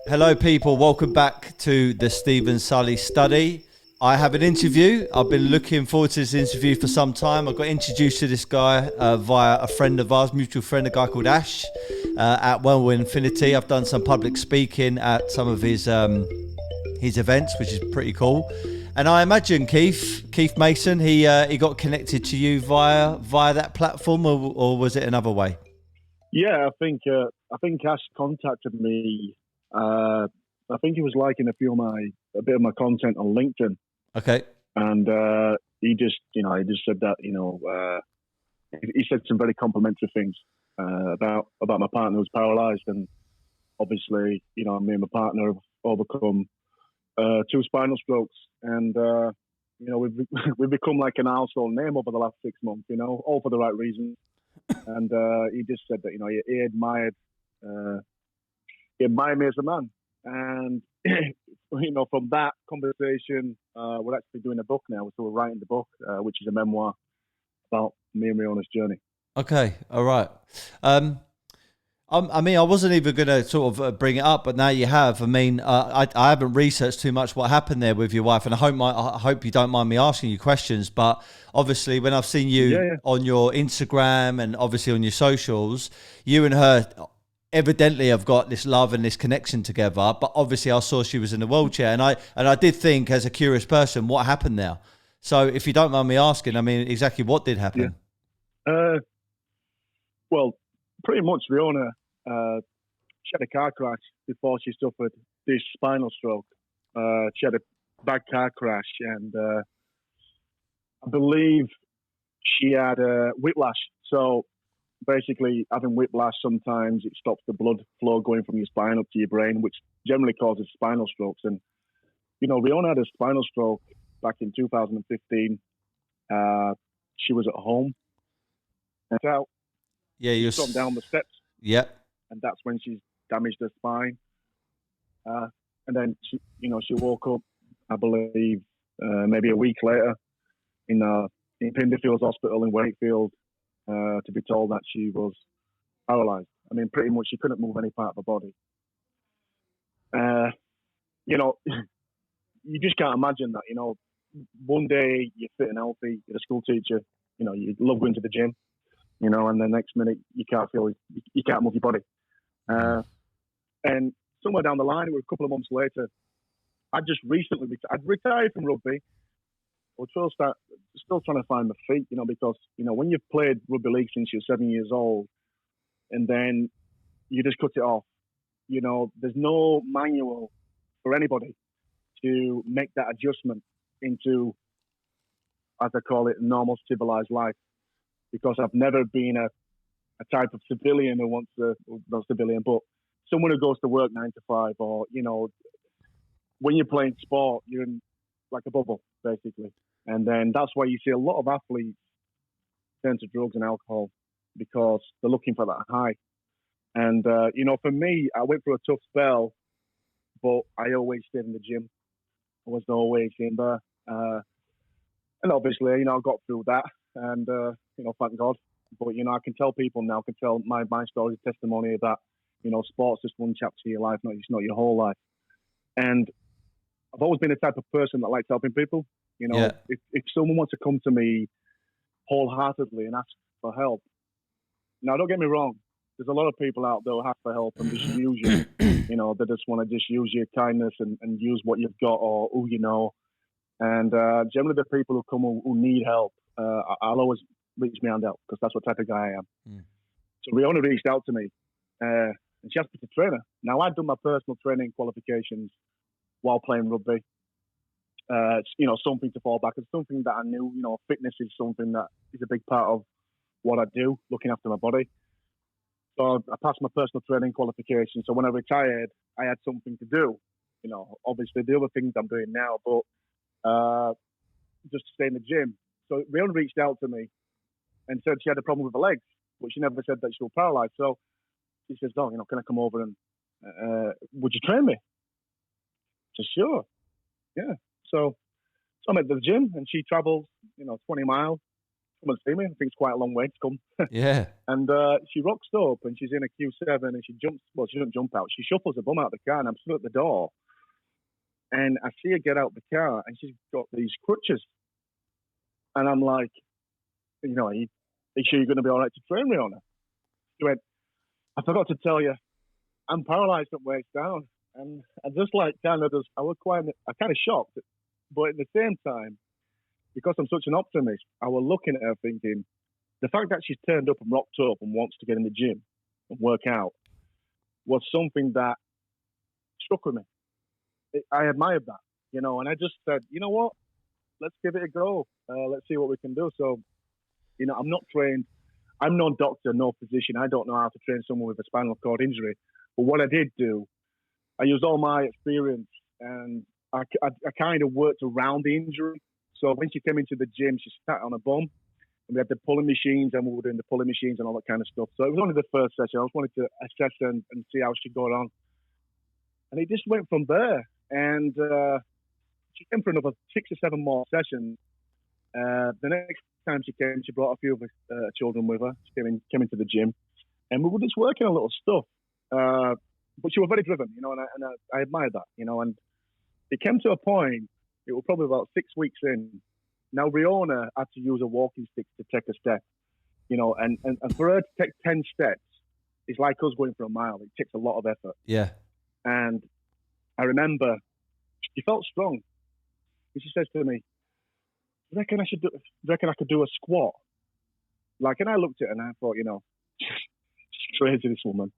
Hello, people. Welcome back to the Stephen Sulley study. I have an interview. I've been looking forward to this interview for some time. I got introduced to this guy via a friend of ours, mutual friend, a guy called Ash at Well Infinity. I've done some public speaking at some of his events, which is pretty cool. And I imagine Keith Mason, he got connected to you via that platform, or was it another way? Yeah, I think Ash contacted me. I think he was liking a bit of my content on LinkedIn. Okay. And he just said that he said some very complimentary things about my partner who's paralysed, and obviously me and my partner have overcome 2 spinal strokes, and we've become like an household name over the last 6 months. All for the right reasons. And he just said that he admired me as a man, and from that conversation, we're actually doing a book now. So we're writing the book, which is a memoir about me and my owner's journey. Okay, all right. I mean, I wasn't even going to sort of bring it up, but now you have. I mean, I haven't researched too much what happened there with your wife, and I hope you don't mind me asking you questions. But obviously, when I've seen you on your Instagram and obviously on your socials, you and her evidently have got this love and this connection together. But obviously, I saw she was in a wheelchair, and I did think, as a curious person, what happened there. So, if you don't mind me asking, I mean, exactly what did happen? Yeah. Well, pretty much the owner, she had a car crash before she suffered this spinal stroke. She had a bad car crash, and I believe she had a whiplash. So basically, having whiplash, sometimes it stops the blood flow going from your spine up to your brain, which generally causes spinal strokes. And, Riona had a spinal stroke back in 2015. She was at home. And out. Yeah, you dropped down the steps. Yep. And that's when she damaged her spine. And then she woke up, I believe, maybe a week later in Pinderfields Hospital in Wakefield, to be told that she was paralysed. I mean, pretty much she couldn't move any part of her body. You just can't imagine that. One day you're fit and healthy, you're a school teacher, you love going to the gym. And the next minute you can't move your body. And somewhere down the line, it was a couple of months later, I'd retired from rugby. I was still trying to find my feet, because, when you've played rugby league since you're 7 years old, and then you just cut it off, there's no manual for anybody to make that adjustment into, as I call it, normal civilized life. Because I've never been a type of civilian who wants to, not civilian, but someone who goes to work 9 to 5, or, when you're playing sport, you're in like a bubble, basically. And then that's why you see a lot of athletes turn to drugs and alcohol, because they're looking for that high. And, for me, I went through a tough spell, but I always stayed in the gym. I was always in there. And obviously, I got through that. And, thank God. But, I can tell people now, I can tell my story, testimony of that, sports is one chapter of your life, it's not your whole life. And I've always been the type of person that likes helping people. If someone wants to come to me wholeheartedly and ask for help, now don't get me wrong, there's a lot of people out there who ask for help and just use you. They just want to just use your kindness and use what you've got or who you know. And generally the people who come who need help, I'll always reach my hand out, because that's what type of guy I am. So Rihanna reached out to me, and she asked me to train her. Now, I'd done my personal training qualifications while playing rugby. Something to fall back. It's something that I knew, fitness is something that is a big part of what I do, looking after my body. So I passed my personal training qualification. So when I retired, I had something to do. Obviously the other things I'm doing now, but just to stay in the gym. So Rihanna reached out to me and said she had a problem with her legs, but she never said that she was paralysed. So she says, "Oh, can I come over and would you train me?" I said, "Sure, yeah." So I'm at the gym, and she travels, 20 miles come and see me. I think it's quite a long way to come. Yeah. And she rocks up and she's in a Q7 and she jumps. Well, she doesn't jump out. She shuffles the bum out of the car and I'm stood at the door. And I see her get out the car and she's got these crutches. And I'm like, you know, are you sure you're going to be all right to train me on her? She went, I forgot to tell you, I'm paralyzed from waist down. And I just like I was kind of shocked. But at the same time, because I'm such an optimist, I was looking at her thinking, the fact that she's turned up and rocked up and wants to get in the gym and work out was something that struck with me. I admired that, you know, and I just said, you know what, let's give it a go. Let's see what we can do. So, you know, I'm not trained. I'm no doctor, no physician. I don't know how to train someone with a spinal cord injury. But what I did do, I used all my experience and I kind of worked around the injury. So when she came into the gym, she sat on a bum. And we had the pulling machines and we were doing the pulling machines and all that kind of stuff. So it was only the first session. I just wanted to assess her and see how she got on. And it just went from there. And she came for another 6 or 7 more sessions. The next time she came, she brought a few of her children with her. She came into the gym. And we were just working on little stuff. But she was very driven, you know, and I admired that, you know. And it came to a point, it was probably about 6 weeks in. Now, Riona had to use a walking stick to take a step, you know, and for her to take 10 steps, it's like us going for a mile. It takes a lot of effort. Yeah. And I remember she felt strong. And she says to me, reckon I could do a squat? Like, and I looked at her and I thought, you know, she's crazy, this woman.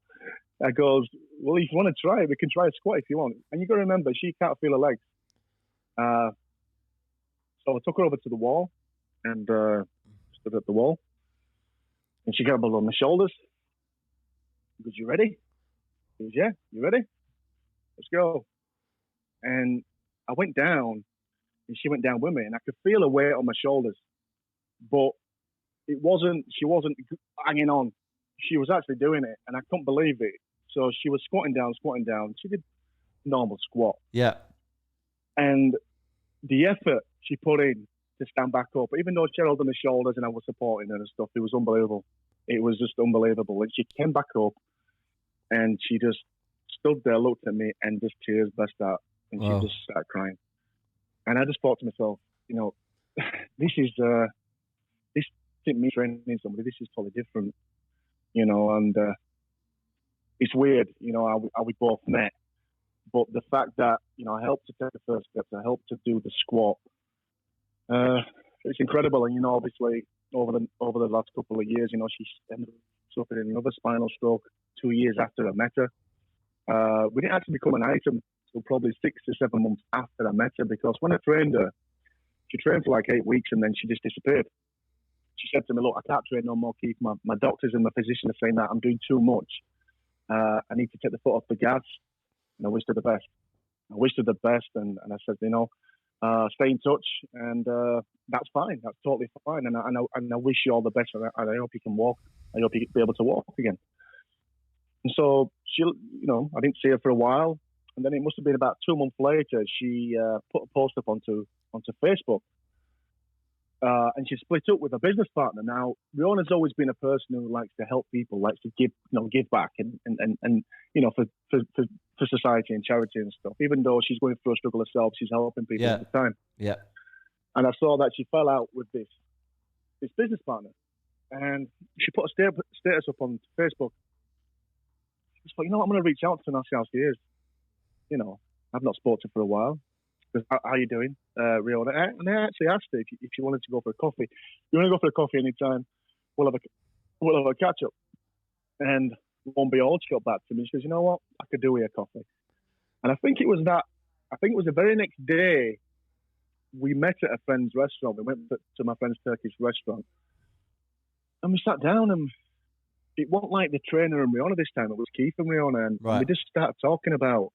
I goes, well, if you want to try it, we can try a squat if you want. And you got to remember, she can't feel her legs. So I took her over to the wall and stood at the wall. And she got up on my shoulders. She goes, you ready? I goes, yeah, you ready? Let's go. And I went down and she went down with me and I could feel her weight on my shoulders. But she wasn't hanging on. She was actually doing it and I couldn't believe it. So she was squatting down. She did normal squat. Yeah. And the effort she put in to stand back up, even though she held on the shoulders and I was supporting her and stuff, it was unbelievable. It was just unbelievable. And she came back up and she just stood there, looked at me, and just tears burst out. And she just started crying. And I just thought to myself, you know, this isn't me training somebody. This is totally different, you know. And it's weird, you know, how we both met. But the fact that, you know, I helped to take the first steps, I helped to do the squat. It's incredible. And, you know, obviously over the last couple of years, you know, she ended up suffering another spinal stroke 2 years after I met her. We didn't actually become an item until probably 6 or 7 months after I met her, because when I trained her, she trained for like 8 weeks and then she just disappeared. She said to me, look, I can't train no more, Keith. My doctors and my physician are saying that I'm doing too much. I need to take the foot off the gas. And I wished her the best. And I said, you know, stay in touch, and that's fine. That's totally fine. And I wish you all the best. And I hope you can walk. I hope you be able to walk again. And so she, you know, I didn't see her for a while, and then it must have been about 2 months later. She put a post up onto Facebook, and she split up with a business partner. Now, Riona's always been a person who likes to help people, likes to give back, and you know, for society and charity and stuff. Even though she's going through a struggle herself, she's helping people at the time. Yeah. And I saw that she fell out with this business partner, and she put a status up on Facebook. I thought, you know what, I'm going to reach out to her and see how she is. You know, I've not spoken to her for a while. How are you doing, Riona? And I actually asked her if she wanted to go for a coffee. You want to go for a coffee anytime? We'll have a catch up. And lo and behold, she got back to me. She says, you know what? I could do with a coffee. And I think it was the very next day we met at a friend's restaurant. We went to my friend's Turkish restaurant. And we sat down, and it wasn't like the trainer and Riona this time. It was Keith and Riona. And we just started talking about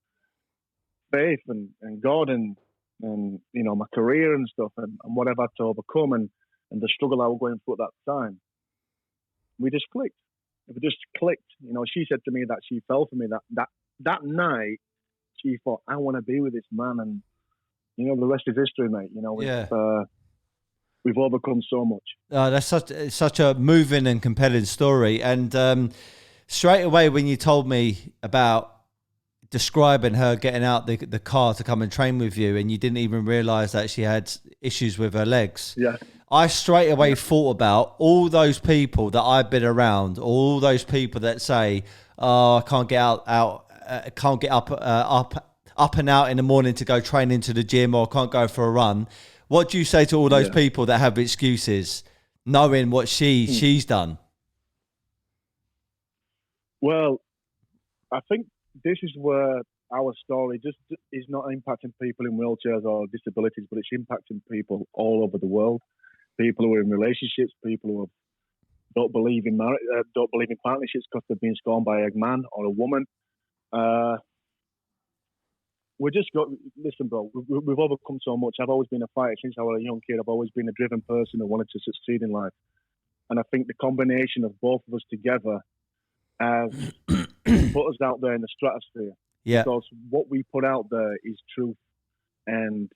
faith and God and you know, my career and stuff and what I've had to overcome and the struggle I was going through at that time. We just clicked. You know, she said to me that she fell for me that night. She thought, I want to be with this man, and you know, the rest is history, mate. You know, we've overcome so much. That's such a moving and compelling story. And straight away, when you told me about describing her getting out the car to come and train with you, and you didn't even realize that she had issues with her legs. Yeah. I straight away thought about all those people that I've been around, all those people that say, "Oh, I can't get can't get up and out in the morning to go train into the gym, or can't go for a run." What do you say to all those people that have excuses, knowing what she's done? Well, I think this is where our story just is not impacting people in wheelchairs or disabilities, but it's impacting people all over the world. People who are in relationships, people who don't believe in don't believe in partnerships because they've been scorned by a man or a woman. Listen, bro, we've overcome so much. I've always been a fighter since I was a young kid. I've always been a driven person who wanted to succeed in life. And I think the combination of both of us together has put us out there in the stratosphere. Yeah. Because what we put out there is truth and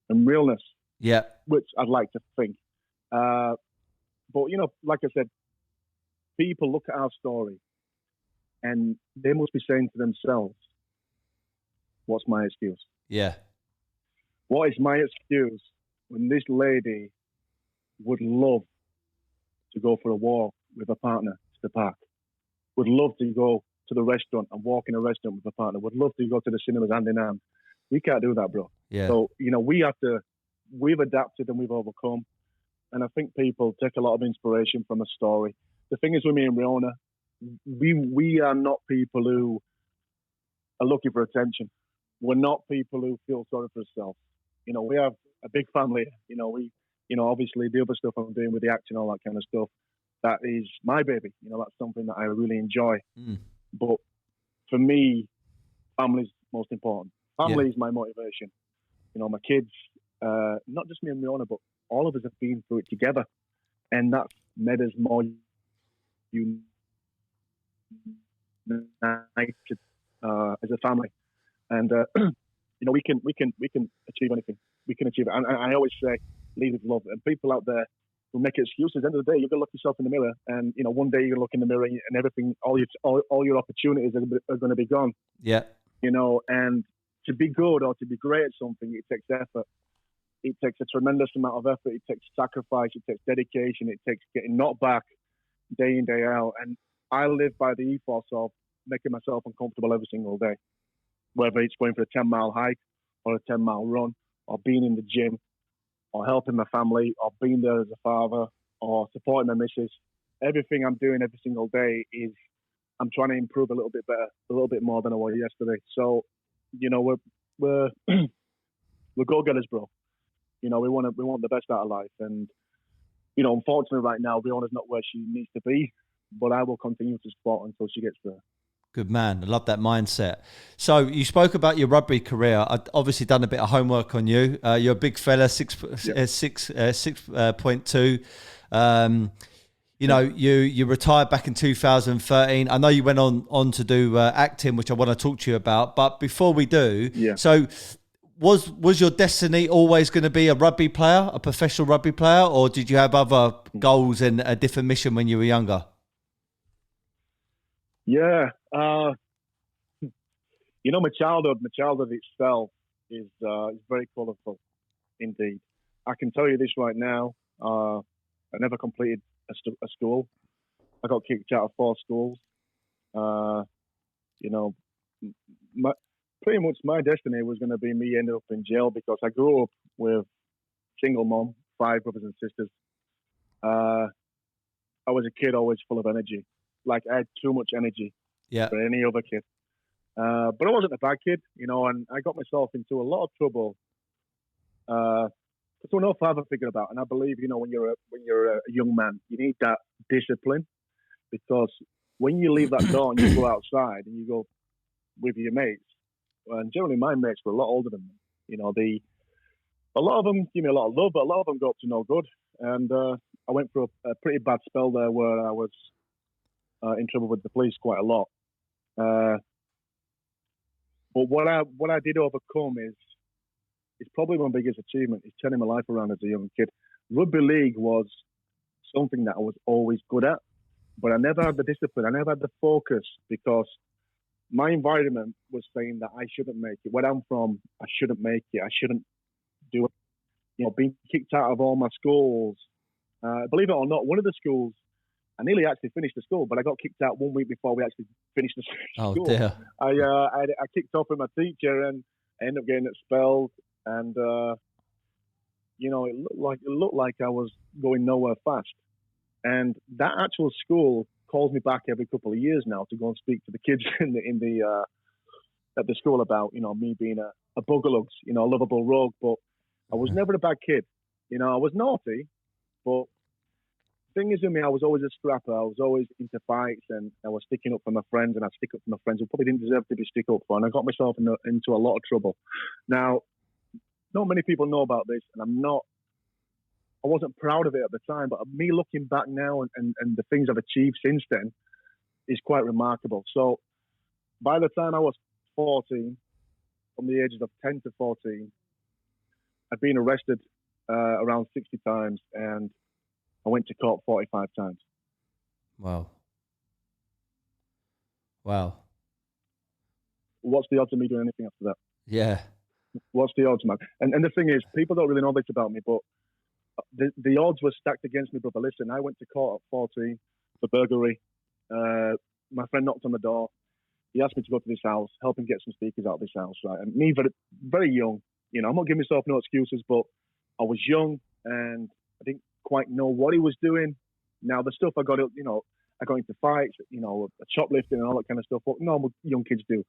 realness. Yeah. Which I'd like to think. But, you know, like I said, people look at our story and they must be saying to themselves, what's my excuse? Yeah. What is my excuse when this lady would love to go for a walk with a partner to the park, would love to go to the restaurant and walk in a restaurant with a partner, would love to go to the cinemas hand in hand. We can't do that, bro. Yeah. So, you know, we've adapted and we've overcome. And I think people take a lot of inspiration from a story. The thing is with me and Riona, we are not people who are looking for attention. We're not people who feel sorry for ourselves. You know, we have a big family. You know, obviously the other stuff I'm doing with the acting, all that kind of stuff, that is my baby. You know, that's something that I really enjoy. But for me, family is most important. Family is my motivation. You know, my kids, not just me and Riona, but all of us have been through it together. And that's made us more united as a family. And you know, we can achieve anything. We can achieve it. And I always say, lead with love. And people out there who make excuses, at the end of the day, you're gonna look yourself in the mirror, and you know, one day you're gonna look in the mirror, and everything, all your opportunities are going to be gone. Yeah. You know, and to be good or to be great at something, it takes effort. It takes a tremendous amount of effort. It takes sacrifice. It takes dedication. It takes getting knocked back day in, day out. And I live by the ethos of making myself uncomfortable every single day, whether it's going for a 10-mile hike or a 10-mile run or being in the gym or helping my family or being there as a father or supporting my missus. Everything I'm doing every single day is I'm trying to improve a little bit better, a little bit more than I was yesterday. So, you know, we're go-getters, bro. You know, we want the best out of life. And, you know, unfortunately right now, Riona's not where she needs to be, but I will continue to support until she gets there. Good man. I love that mindset. So you spoke about your rugby career. I've obviously done a bit of homework on you. You're a big fella, 6'2". You know, you retired back in 2013. I know you went on to do acting, which I want to talk to you about. But before we do, so was your destiny always going to be a rugby player, a professional rugby player, or did you have other goals and a different mission when you were younger? Yeah. You know, my childhood itself is very colourful indeed. I can tell you this right now. I never completed a school. I got kicked out of 4 schools. You know, pretty much my destiny was going to be me ending up in jail because I grew up with single mom, 5 brothers and sisters. I was a kid always full of energy. Like I had too much energy for any other kid. But I wasn't a bad kid, you know, and I got myself into a lot of trouble. So no father figure about, and I believe, you know, when you're a young man, you need that discipline, because when you leave that door and you go outside and you go with your mates, and generally my mates were a lot older than me, you know, a lot of them give me a lot of love, but a lot of them got up to no good, and I went through a pretty bad spell there where I was in trouble with the police quite a lot. But what I did overcome is probably my biggest achievement is turning my life around as a young kid. rugby league was something that I was always good at, but I never had the discipline. I never had the focus because my environment was saying that I shouldn't make it. Where I'm from, I shouldn't make it. I shouldn't do it. Being kicked out of all my schools. Believe it or not, one of the schools, I nearly actually finished the school, but I got kicked out 1 week before we actually finished the school. Oh, dear. I kicked off with my teacher and I ended up getting expelled. And, it looked like I was going nowhere fast. And that actual school calls me back every couple of years now to go and speak to the kids at the school about, me being a buggerlugs, a lovable rogue. But I was never a bad kid. I was naughty, but the thing is with me, I was always a scrapper. I was always into fights and I was sticking up for my friends and I'd stick up for my friends who probably didn't deserve to be stick up for. And I got myself into a lot of trouble. Now, not many people know about this and I wasn't proud of it at the time, but me looking back now and the things I've achieved since then is quite remarkable. So by the time I was 14, from the ages of 10 to 14, I'd been arrested around 60 times and I went to court 45 times. Wow. What's the odds of me doing anything after that? Yeah. What's the odds, man? And the thing is, people don't really know this about me, but the odds were stacked against me, brother. Listen, I went to court at 14 for burglary. My friend knocked on the door. He asked me to go to this house, help him get some speakers out of this house, right? And me, very, very young, I'm not giving myself no excuses, but I was young and I didn't quite know what he was doing. Now, the stuff I got into fights, shoplifting and all that kind of stuff, what normal young kids do.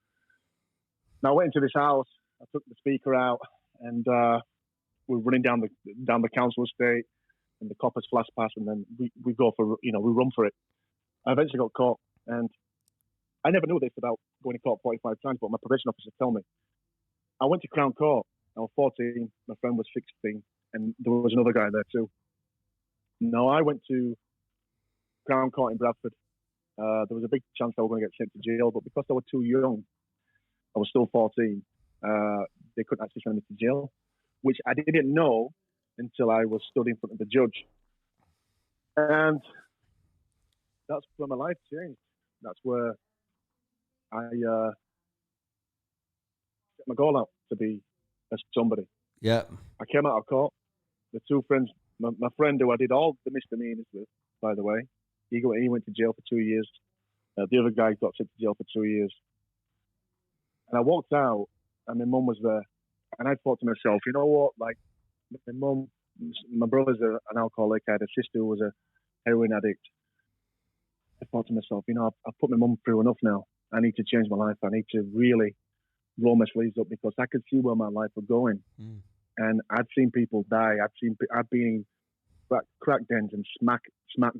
Now, I went into this house, I took the speaker out, and we're running down the council estate, and the coppers flash past, and then we go for, we run for it. I eventually got caught, and I never knew this about going to court 45 times, but my probation officer told me. I went to Crown Court. I was 14, my friend was 16, and there was another guy there too. No, I went to Crown Court in Bradford. There was a big chance I was going to get sent to jail, but because I was too young, I was still 14, they couldn't actually send me to jail, which I didn't know until I was stood in front of the judge. And that's where my life changed. That's where I set my goal out to be somebody. Yeah. I came out of court. The two friends, my friend who I did all the misdemeanors with, by the way, he went to jail for 2 years. The other guy got sent to jail for 2 years. And I walked out, and my mum was there. And I thought to myself, you know what? Like, my mum, my brother's an alcoholic. I had a sister who was a heroin addict. I thought to myself, I've put my mum through enough now. I need to change my life. I need to really roll my sleeves up because I could see where my life was going. Mm. And I'd seen people die. I've been in crack dens and smack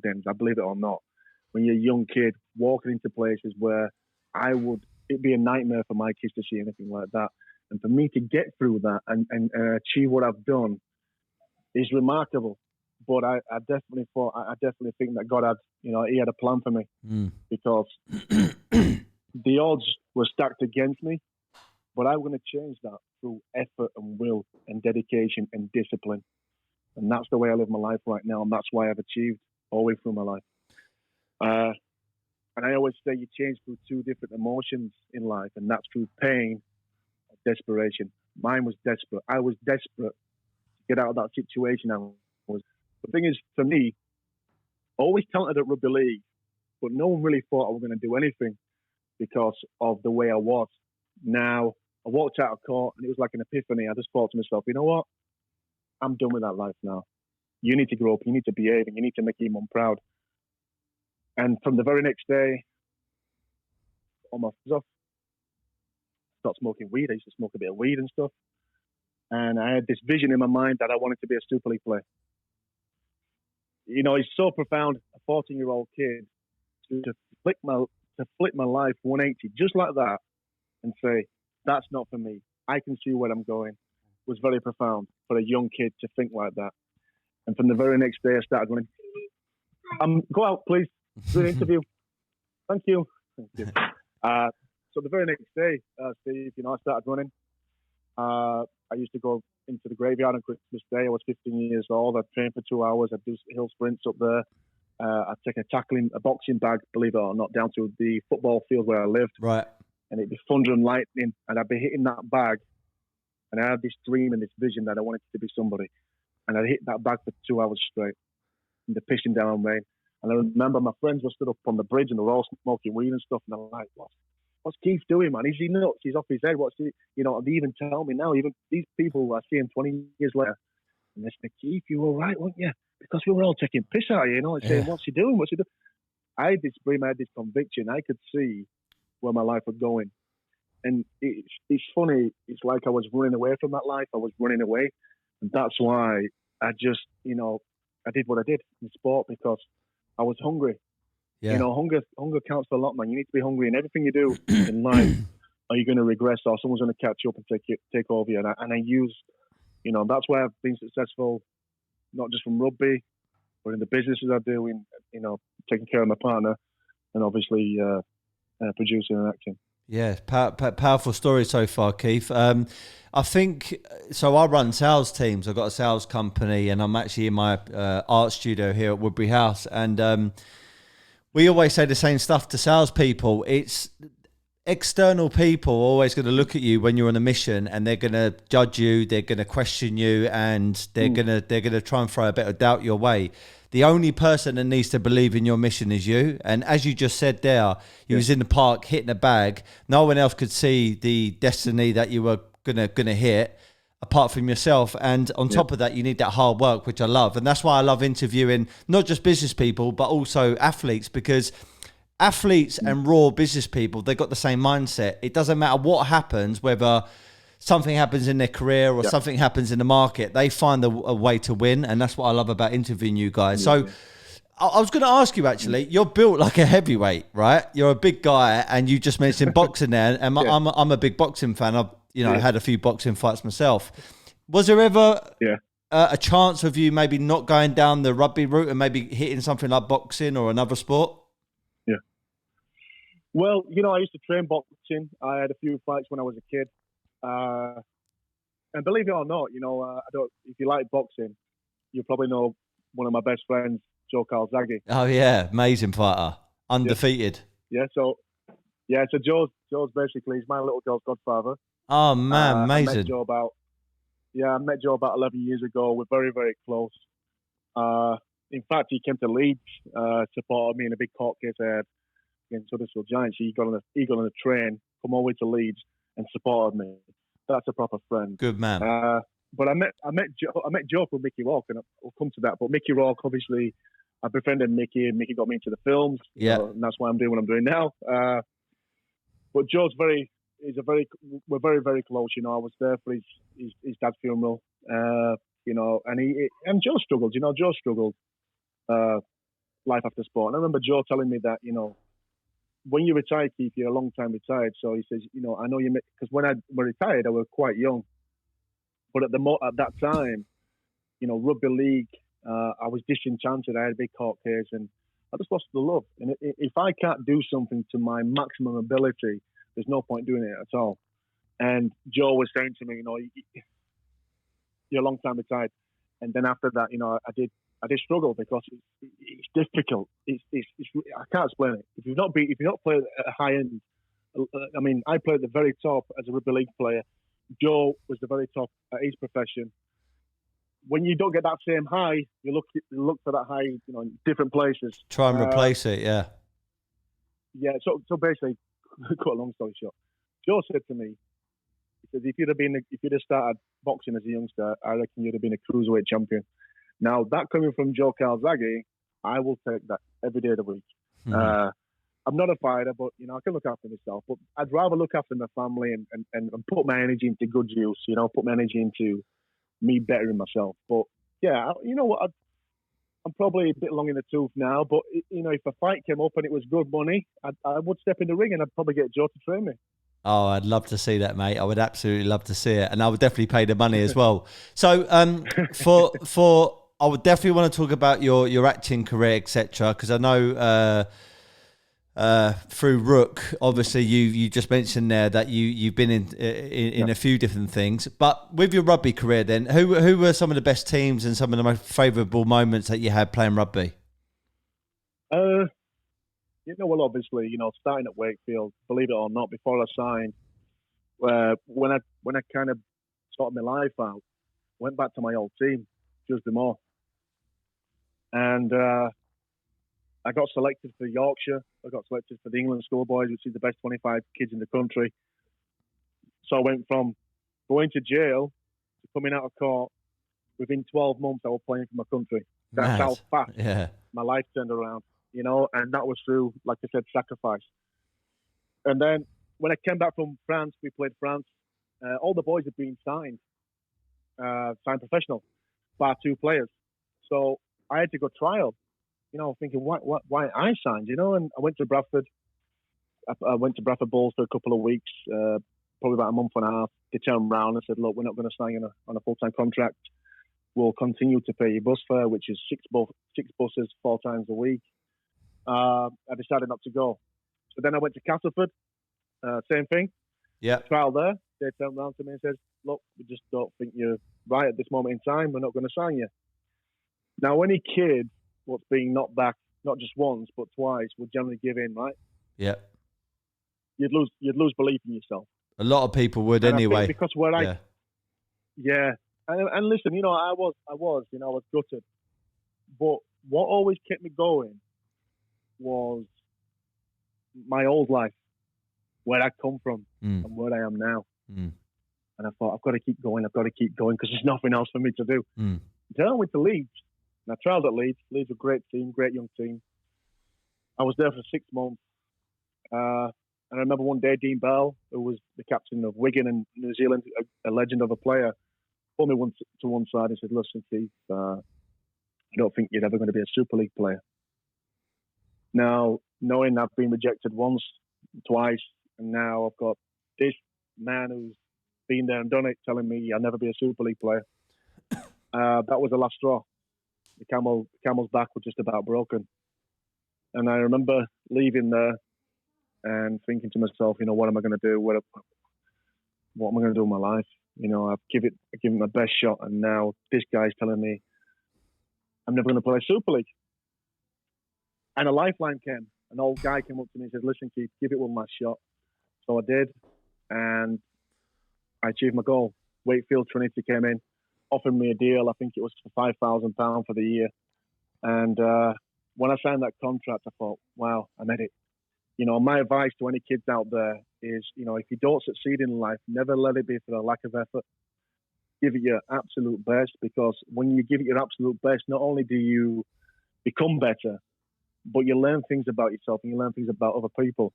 dens, I believe it or not. When you're a young kid, walking into places where it'd be a nightmare for my kids to see anything like that. And for me to get through that and achieve what I've done is remarkable. But I definitely think that God had, he had a plan for me because the odds were stacked against me. But I'm going to change that through effort and will and dedication and discipline. And that's the way I live my life right now. And that's why I've achieved all the way through my life. And I always say you change through two different emotions in life, and that's through pain or desperation. Mine was desperate. I was desperate to get out of that situation. The thing is, for me, always talented at rugby league, but no one really thought I was going to do anything because of the way I was. Now, I walked out of court, and it was like an epiphany. I just thought to myself, you know what? I'm done with that life now. You need to grow up. You need to behave, and you need to make your mum proud. And from the very next day, all my fingers off. Started smoking weed. I used to smoke a bit of weed and stuff. And I had this vision in my mind that I wanted to be a Super League player. It's so profound. A 14-year-old kid to flip my life 180 just like that and say, that's not for me. I can see where I'm going. Was very profound for a young kid to think like that. And from the very next day, I started running. Go out, please. Do an interview. Thank you. So the very next day, Steve, I started running. I used to go into the graveyard on Christmas Day. I was 15 years old. I'd train for 2 hours. I'd do hill sprints up there. I'd take a boxing bag, believe it or not, down to the football field where I lived. Right. And it'd be thunder and lightning, and I'd be hitting that bag. And I had this dream and this vision that I wanted to be somebody. And I'd hit that bag for 2 hours straight in the pissing down rain. And I remember my friends were stood up on the bridge and they were all smoking weed and stuff. And I'm like, what's Keith doing, man? Is he nuts? He's off his head. What's he? You know, they even tell me now, even these people, I see him 20 years later, and they say, Keith, you were right, weren't you? Because we were all taking piss out of you, you know, and saying, what's he doing? What's he doing? I had this dream, I had this conviction. I could see where my life was going. And it's funny. It's like I was running away from that life. I was running away. And that's why I just, you know, I did what I did in sport because I was hungry. Yeah. You know, hunger counts for a lot, man. You need to be hungry in everything you do in life. Or you're going to regress, or someone's going to catch you up and take over you. And I use, you know, that's why I've been successful, not just from rugby, but in the businesses I do, in, you know, taking care of my partner, and obviously producing and acting. Yeah, powerful story so far, Keith. I think, so I run sales teams. I've got a sales company and I'm actually in my art studio here at Woodbury House. And we always say the same stuff to salespeople. It's external people are always going to look at you when you're on a mission and they're going to judge you, they're going to question you, and they're going to try and throw a bit of doubt your way. The only person that needs to believe in your mission is you. And as you just said there, you was in the park hitting a bag. No one else could see the destiny that you were gonna hit apart from yourself. And on top of that, you need that hard work, which I love. And that's why I love interviewing not just business people, but also athletes, because athletes and raw business people, they've got the same mindset. It doesn't matter what happens, whether something happens in their career or something happens in the market, they find a way to win. And that's what I love about interviewing you guys. So I was going to ask you, actually, you're built like a heavyweight, right? You're a big guy, and you just mentioned boxing there. And I'm a big boxing fan. I've had a few boxing fights myself. Was there ever a chance of you maybe not going down the rugby route and maybe hitting something like boxing or another sport? Yeah. Well, you know, I used to train boxing. I had a few fights when I was a kid. And believe it or not, you know, if you like boxing, you probably know one of my best friends, Joe Calzaghe. Oh yeah, amazing fighter, undefeated. So Joe's basically, he's my little girl's godfather. Oh man, amazing. I met Joe about 11 years ago. We're very, very close. In fact, he came to Leeds, supported me in a big court case I had against Huddersfield Giants. He got on a train, come all the way to Leeds, and supported me. That's a proper friend. Good man. But I met Joe from Mickey Rourke, and I'll come to that. But Mickey Rourke, obviously, I befriended Mickey, and Mickey got me into the films. Yeah, and that's why I'm doing what I'm doing now. But Joe's we're very, very close. You know, I was there for his dad's funeral. You know, and Joe struggled. You know, Joe struggled life after sport. And I remember Joe telling me that, you know, when you retire, Keith, you're a long time retired. So he says, you know, I know you, because when I retired, I was quite young. But at that time, you know, rugby league, I was disenchanted. I had a big court case, and I just lost the love. And if I can't do something to my maximum ability, there's no point doing it at all. And Joe was saying to me, you know, you're a long time retired. And then after that, you know, I did struggle because it's difficult. It's I can't explain it. If you've not played at a high end, I mean, I played at the very top as a rugby league player. Joe was the very top at his profession. When you don't get that same high, you look for that high, you know, in different places. Try and replace it, yeah. Yeah. So basically, cut a long story short, Joe said to me, he says, if you'd have started boxing as a youngster, I reckon you'd have been a cruiserweight champion. Now, that coming from Joe Calzaghe, I will take that every day of the week. Mm-hmm. I'm not a fighter, but, you know, I can look after myself. But I'd rather look after my family and put my energy into good use, you know, put my energy into me bettering myself. But, yeah, you know what, I'm probably a bit long in the tooth now. But, you know, if a fight came up and it was good money, I would step in the ring and I'd probably get Joe to train me. Oh, I'd love to see that, mate. I would absolutely love to see it. And I would definitely pay the money as well. So I would definitely want to talk about your acting career, etc. Because I know through Rook. Obviously, you just mentioned there that you've been in a few different things. But with your rugby career, then who were some of the best teams and some of the most favourable moments that you had playing rugby? Well, obviously, starting at Wakefield, believe it or not, before I signed, when I kind of sorted my life out, went back to my old team, just the more, and I got selected for Yorkshire. I got selected for the England schoolboys, which is the best 25 kids in the country. So I went from going to jail to coming out of court. Within 12 months, I was playing for my country. That's how fast my life turned around, and that was through, like I said, sacrifice. And then when I came back from France, we played France. All the boys had been signed professional, bar 2 players. So I had to go trial, thinking, why I signed, and I went to Bradford. I went to Bradford Bulls for a couple of weeks, probably about a month and a half. They turned around and said, look, we're not going to sign you on a full-time contract. We'll continue to pay your bus fare, which is six buses 4 times a week. I decided not to go. So then I went to Castleford, same thing. Yeah. Trial there. They turned around to me and said, look, we just don't think you're right at this moment in time. We're not going to sign you. Now, any kid what's being knocked back, not just once, but twice, would generally give in, right? Yeah. You'd lose belief in yourself. A lot of people would anyway. Because and listen, I was gutted. But what always kept me going was my old life, where I come from and where I am now. And I thought, I've got to keep going because there's nothing else for me to do. Then I went to Leeds, and I trialled at Leeds. Leeds were a great team, great young team. I was there for 6 months. And I remember one day, Dean Bell, who was the captain of Wigan in New Zealand, a legend of a player, pulled me to one side and said, listen, Keith, I don't think you're ever going to be a Super League player. Now, knowing I've been rejected once, twice, and now I've got this man who's been there and done it telling me I'll never be a Super League player. That was the last straw. The camel's back was just about broken. And I remember leaving there and thinking to myself, what am I going to do? What am I going to do with my life? I've given it my best shot, and now this guy's telling me I'm never going to play Super League. And a lifeline came. An old guy came up to me and said, listen, Keith, give it one last shot. So I did, and I achieved my goal. Wakefield Trinity came in, offered me a deal. I think it was for £5,000 for the year. And when I signed that contract, I thought, wow, I made it. My advice to any kids out there is, if you don't succeed in life, never let it be for the lack of effort. Give it your absolute best, because when you give it your absolute best, not only do you become better, but you learn things about yourself and you learn things about other people.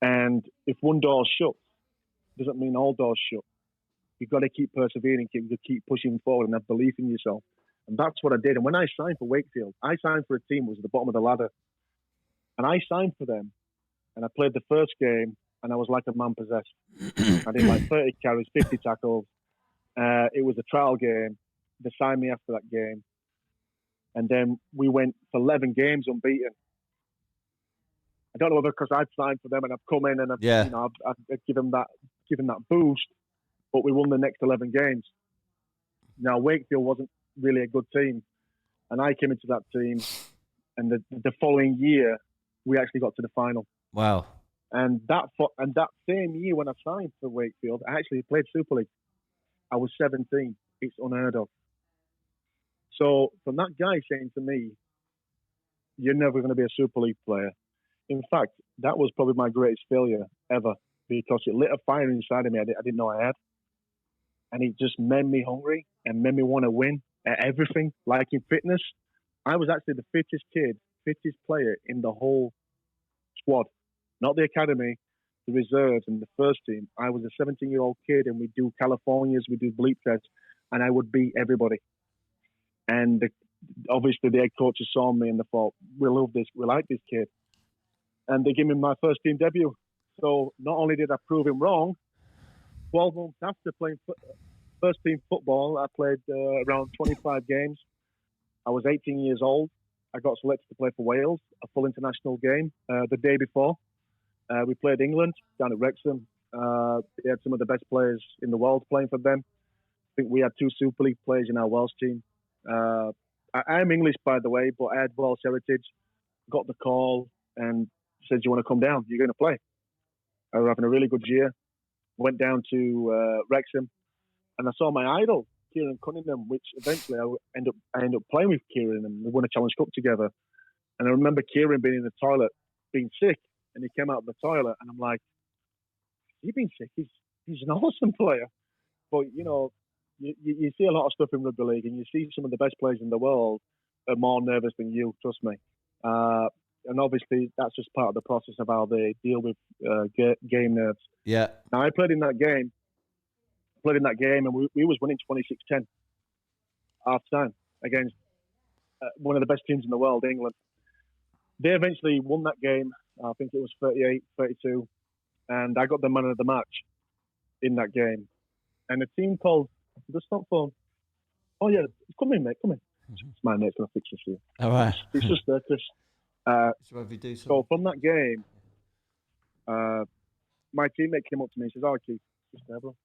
And if one door's shut, doesn't mean all doors shut. You've got to keep persevering, keep pushing forward and have belief in yourself. And that's what I did. And when I signed for Wakefield, I signed for a team that was at the bottom of the ladder. And I signed for them, and I played the first game, and I was like a man possessed. I did like 30 carries, 50 tackles. It was a trial game. They signed me after that game. And then we went for 11 games unbeaten. I don't know whether because I'd signed for them and I've come in and I've given that boost, but we won the next 11 games. Now, Wakefield wasn't really a good team, and I came into that team, and the following year, we actually got to the final. Wow. And that same year when I signed for Wakefield, I actually played Super League. I was 17. It's unheard of. So from that guy saying to me, you're never going to be a Super League player. In fact, that was probably my greatest failure ever, because it lit a fire inside of me I didn't know I had. And it just made me hungry and made me want to win at everything. Like in fitness, I was actually the fittest player in the whole squad, not the academy, the reserves and the first team. I was a 17-year-old kid, and we do Californias, we do bleep tests, and I would beat everybody. And obviously the head coaches saw me and they thought, we love this, we like this kid. And they gave me my first team debut. So not only did I prove him wrong, 12 months after playing first team football, I played around 25 games. I was 18 years old. I got selected to play for Wales, a full international game the day before. We played England down at Wrexham. They had some of the best players in the world playing for them. I think we had 2 Super League players in our Wales team. I am English, by the way, but I had Welsh heritage. Got the call and said, "Do you want to come down? You're going to play." I was having a really good year. Went down to Wrexham, and I saw my idol, Kieran Cunningham, which eventually I ended up playing with Kieran, and we won a Challenge Cup together. And I remember Kieran being in the toilet, being sick, and he came out of the toilet, and I'm like, "He's been sick. He's an awesome player." But you see a lot of stuff in rugby league, and you see some of the best players in the world are more nervous than you. Trust me. And obviously, that's just part of the process of how they deal with game nerves. Yeah. Now, I played in that game. And we was winning 26-10 half time against one of the best teams in the world, England. They eventually won that game. I think it was 38-32, and I got the man of the match in that game. And a team called the stop phone. "Oh yeah, come in, mate. Come in." My mate's gonna fix this here. All right. It's just there, Chris. So from that game, my teammate came up to me and says, "Oh, Keith, just there, bro."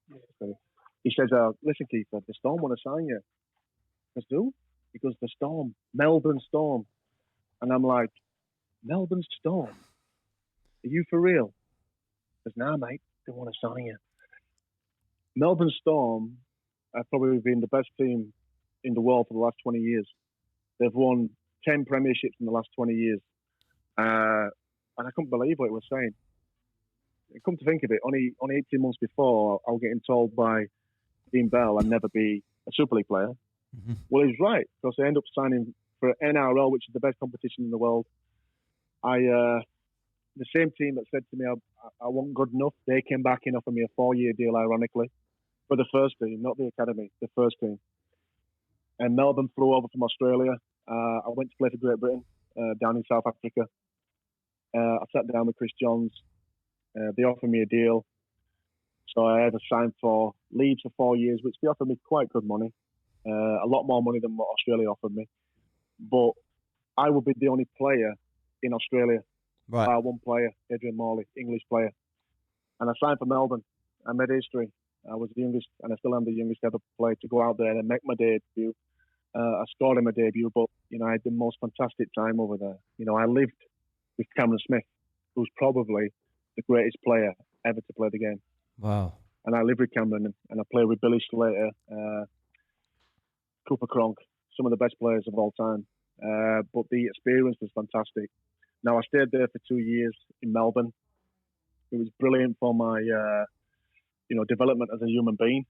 He says, "Listen, Keith, the Storm want to sign you." I said, "Who?" He goes, "The Storm, Melbourne Storm." And I'm like, "Melbourne Storm? Are you for real?" He says, "Nah, mate, they want to sign you." Melbourne Storm have probably been the best team in the world for the last 20 years. They've won 10 premierships in the last 20 years. And I couldn't believe what he was saying. Come to think of it, only 18 months before, I was getting told by Dean Bell I'd never be a Super League player. Mm-hmm. Well, he was right, because I ended up signing for NRL, which is the best competition in the world. The same team that said to me I wasn't good enough, they came back and offered me a 4-year deal, ironically, for the first team, not the academy, the first team. And Melbourne flew over from Australia. I went to play for Great Britain down in South Africa. I sat down with Chris Johns. They offered me a deal. So I had to sign for Leeds for 4 years, which they offered me quite good money. A lot more money than what Australia offered me. But I would be the only player in Australia. Right. One player, Adrian Morley, English player. And I signed for Melbourne. I made history. I was the youngest, and I still am the youngest ever player to go out there and make my debut. I scored in my debut, but, I had the most fantastic time over there. I lived with Cameron Smith, who's probably the greatest player ever to play the game. Wow. And I lived with Cameron, and I played with Billy Slater, Cooper Cronk, some of the best players of all time. But the experience was fantastic. Now, I stayed there for 2 years in Melbourne. It was brilliant for my, development as a human being.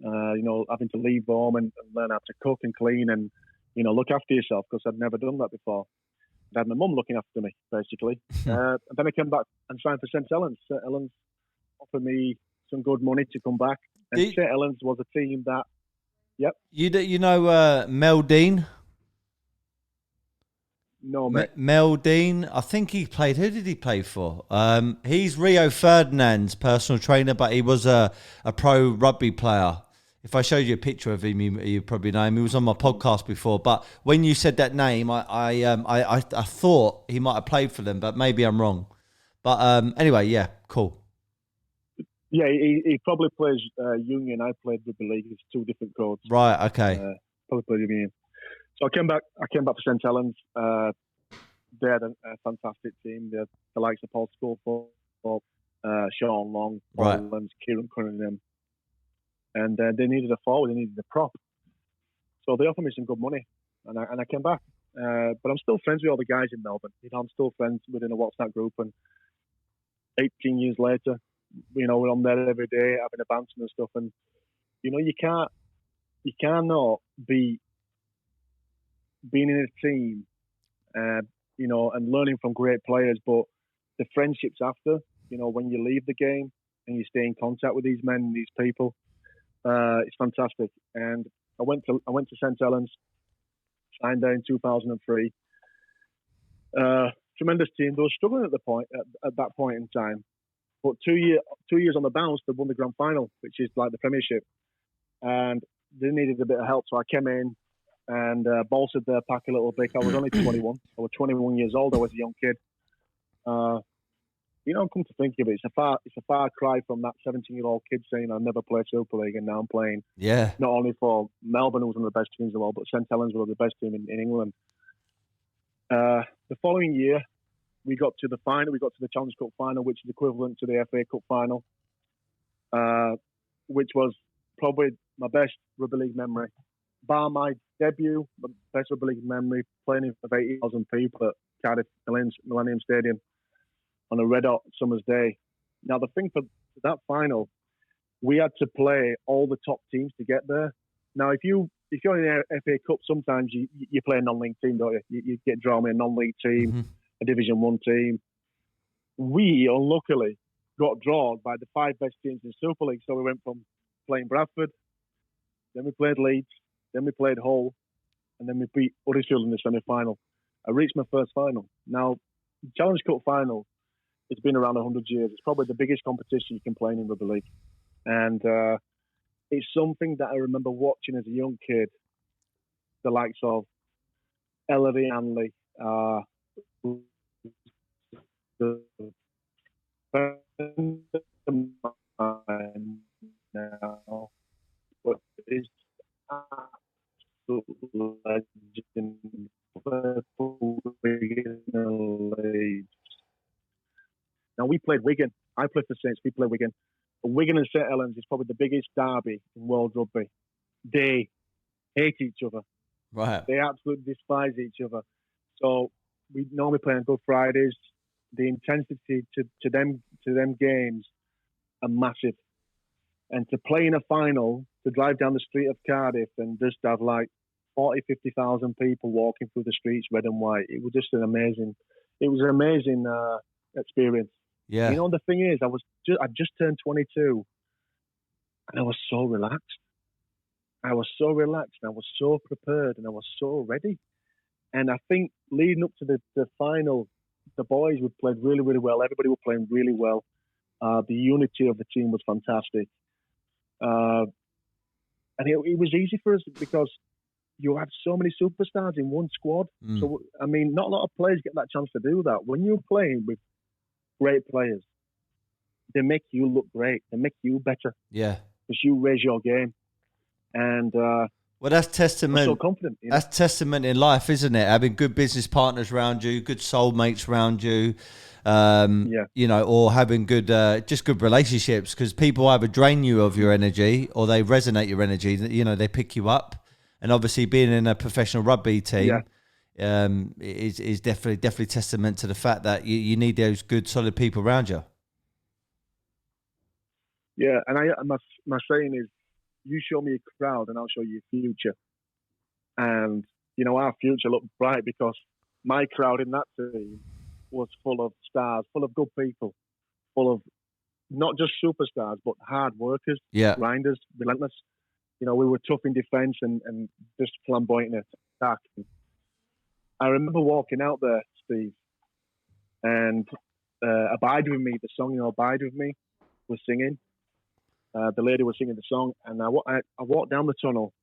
Having to leave home and learn how to cook and clean and, look after yourself, because I'd never done that before. I had my mum looking after me, basically. And then I came back and signed for St. Helens. St. Helens offered me some good money to come back. And St. Helens was a team that, yep. You know Mel Dean? No, mate. Mel Dean, I think he played. Who did he play for? He's Rio Ferdinand's personal trainer, but he was a pro rugby player. If I showed you a picture of him, you probably know him. He was on my podcast before. But when you said that name, I thought he might have played for them, but maybe I'm wrong. But anyway, yeah, cool. Yeah, he probably plays Union. I played rugby league. It's 2 different codes. Right. Okay. Probably played Union. So I came back for St. Helens. They had a fantastic team. They had the likes of Paul Schofield, Sean Long, Paul Lens, Kieran Cunningham. And they needed a forward, they needed a prop. So they offered me some good money, and I came back. But I'm still friends with all the guys in Melbourne. I'm still friends within a WhatsApp group. And 18 years later, we're on there every day having a banter and stuff. And you cannot be being in a team, and learning from great players, but the friendships after, when you leave the game and you stay in contact with these men and these people, it's fantastic. And I went to St. Helens, signed there in 2003. Tremendous team. They were struggling at that point in time, but 2 years on the bounce, they won the grand final, which is like the Premiership, and they needed a bit of help. So I came in. and bolstered their pack a little bit. I was only 21. I was 21 years old. I was a young kid. Come to think of it, it's a far cry from that 17-year-old kid saying I never played Super League, and now I'm playing. Yeah. Not only for Melbourne, who was one of the best teams in the world, but St Helens were the best team in England. The following year, we got to the final. We got to the Challenge Cup final, which is equivalent to the FA Cup final, which was probably my best rugby league memory. Bar my debut, my best rugby league memory, playing in front of 80,000 people at Cardiff Millennium Stadium on a red hot summer's day. Now, the thing for that final, we had to play all the top teams to get there. Now, if you're in the FA Cup, sometimes you play a non-league team, don't you? You get drawn with a non-league team, a Division 1 team. We, unluckily, got drawn by the 5 best teams in Super League. So we went from playing Bradford, then we played Leeds, then we played Hull, and then we beat Huddersfield in the semi-final. I reached my first final. Now, the Challenge Cup final, it's been around 100 years. It's probably the biggest competition you can play in rugby league. And it's something that I remember watching as a young kid, the likes of Ellery Hanley, the friend of mine now, but it's absolute legend. Now, we played Wigan. I played for Saints. We played Wigan. Wigan and St Helens is probably the biggest derby in world rugby. They hate each other. Right. They absolutely despise each other. So we normally play on Good Fridays. The intensity to them games are massive. And to play in a final, to drive down the street of Cardiff and just have like 40, 50,000 people walking through the streets, red and white, it was an amazing experience. Yeah. You know, the thing is, I just turned 22, and I was so relaxed. I was so relaxed, and I was so prepared, and I was so ready. And I think leading up to the final, the boys would played really, really well. Everybody was playing really well. The unity of the team was fantastic. And it was easy for us because you had so many superstars in one squad. So, I mean, not a lot of players get that chance to do that. When you're playing with great players, they make you look great. They make you better. Yeah. Because you raise your game. And well, that's testament. I'm so confident. That's testament in life, isn't it? Having good business partners around you, good soulmates around you, or having just good relationships. Because people either drain you of your energy or they resonate your energy. You know, they pick you up. And obviously, being in a professional rugby team is definitely testament to the fact that you need those good, solid people around you. Yeah, and my saying is, you show me a crowd and I'll show you a future. And, you know, our future looked bright because my crowd in that team was full of stars, full of good people, full of not just superstars, but hard workers, grinders, relentless. You know, we were tough in defence and just flamboyant in attack. I remember walking out there, Steve, and Abide With Me, the song, Abide With Me, was singing. The lady was singing the song, and I walked down the tunnel.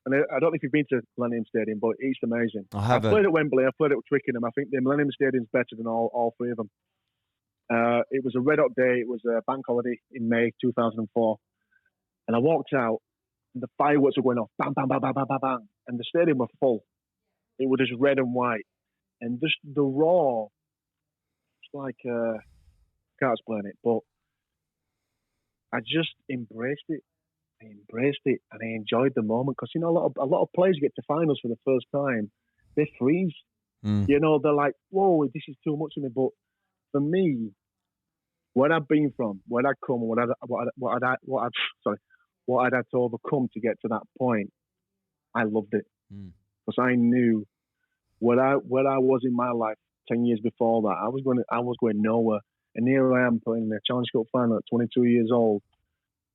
And I don't know if you've been to Millennium Stadium, but it's amazing. I haven't. I played at Wembley. I played at Twickenham. I think the Millennium Stadium's better than all 3 of them. It was a red hot day. It was a bank holiday in May 2004. And I walked out, and the fireworks were going off. Bang, bang, bang, bang, bang, bang, bang. And the stadium was full. It was just red and white. And just the roar, it's like, I can't explain it, but I just embraced it. I embraced it and I enjoyed the moment because, you know, a lot of players get to finals for the first time. They freeze. You know, they're like, whoa, this is too much for me. But for me, where I've been from, where I'd come, what I'd had to overcome to get to that point, I loved it. Because I knew where I was in my life 10 years before that, I was going nowhere. And here I am playing the Challenge Cup final at 22 years old,